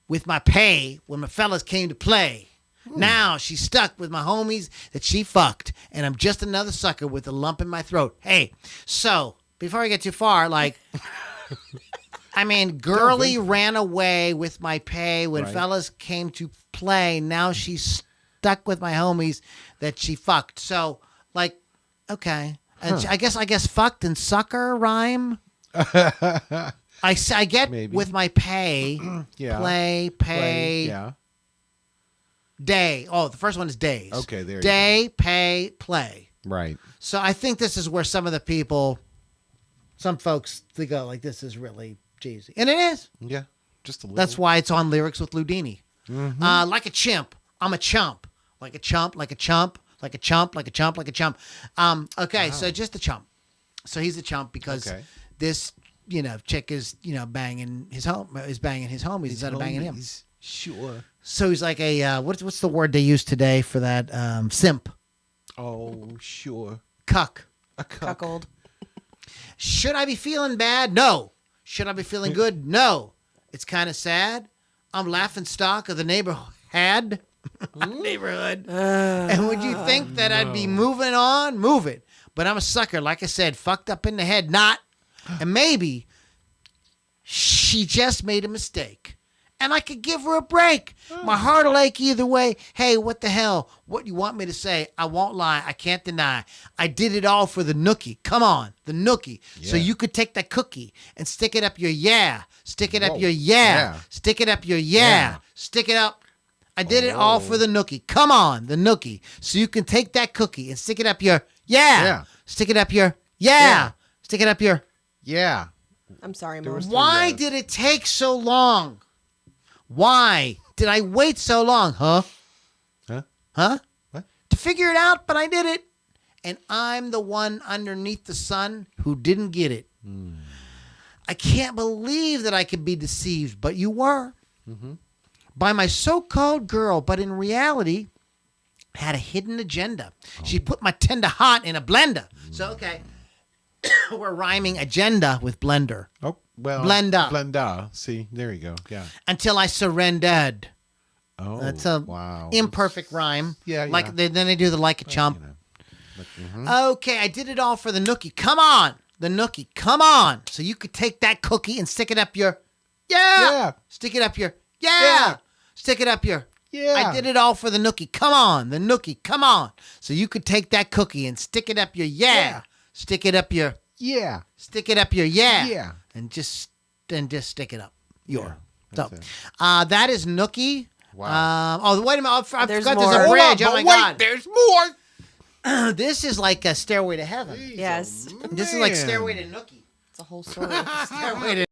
with my pay when my fellas came to play. Now she's stuck with my homies that she fucked, and I'm just another sucker with a lump in my throat. Hey, so before I get too far, girlie ran away with my pay when Right. fellas came to play. Now she's stuck with my homies that she fucked. So, okay. And I guess fucked and sucker rhyme. I get Maybe. with my pay, Yeah. play, pay, Yeah. day. Oh, the first one is days. Okay, there you Day, pay, play. Right. So I think this is where some folks, they go this is really cheesy. And it is. Yeah. Just a little. That's why it's on lyrics with Loudini. Like a chimp, I'm a chump. Like a chump, like a chump, like a chump, like a chump, like a chump. Okay, so just a chump. So he's a chump because this, chick is, banging his homies instead of banging him. Sure. So he's like a what's the word they use today for that? Simp. Oh, sure. Cuck. A cuck. Cuckold. Should I be feeling bad? No. Should I be feeling good? No. It's kind of sad. I'm laughing stock of the neighborhood. And would you think that I'd be moving on, move it. But I'm a sucker, like I said, fucked up in the head, not. And maybe she just made a mistake. And I could give her a break. My heart will ache either way. Hey, what the hell? What you want me to say? I won't lie. I can't deny. I did it all for the nookie. Come on, the nookie. Yeah. So you could take that cookie and stick it up your Stick it up your Stick it up your Stick it up. I did it all for the nookie. Come on, the nookie. So you can take that cookie and stick it up your Stick it up your Stick it up your I'm sorry, Mom. Why did it take so long? Why did I wait so long? Huh? What? To figure it out, but I did it. And I'm the one underneath the sun who didn't get it. I can't believe that I could be deceived, but you were. By my so-called girl, but in reality, had a hidden agenda. She put my tender heart in a blender. So, okay, we're rhyming agenda with blender. Oh, well. Blender. See, there you go. Yeah. Until I surrendered. Oh, that's a imperfect rhyme. Yeah. Like then they do the like a chump. Okay, I did it all for the nookie. Come on, the nookie. Come on. So you could take that cookie and stick it up your Stick it up your Stick it up your I did it all for the nookie. Come on, the nookie. Come on. So you could take that cookie and stick it up your Stick it up your Stick it up your and just stick it up your. So that is nookie. Wow. Wait a minute. I forgot there's more. a bridge. Oh my God. There's more. This is like a Stairway to Heaven. Yes. This is like Stairway to Nookie. It's a whole story. Stairway to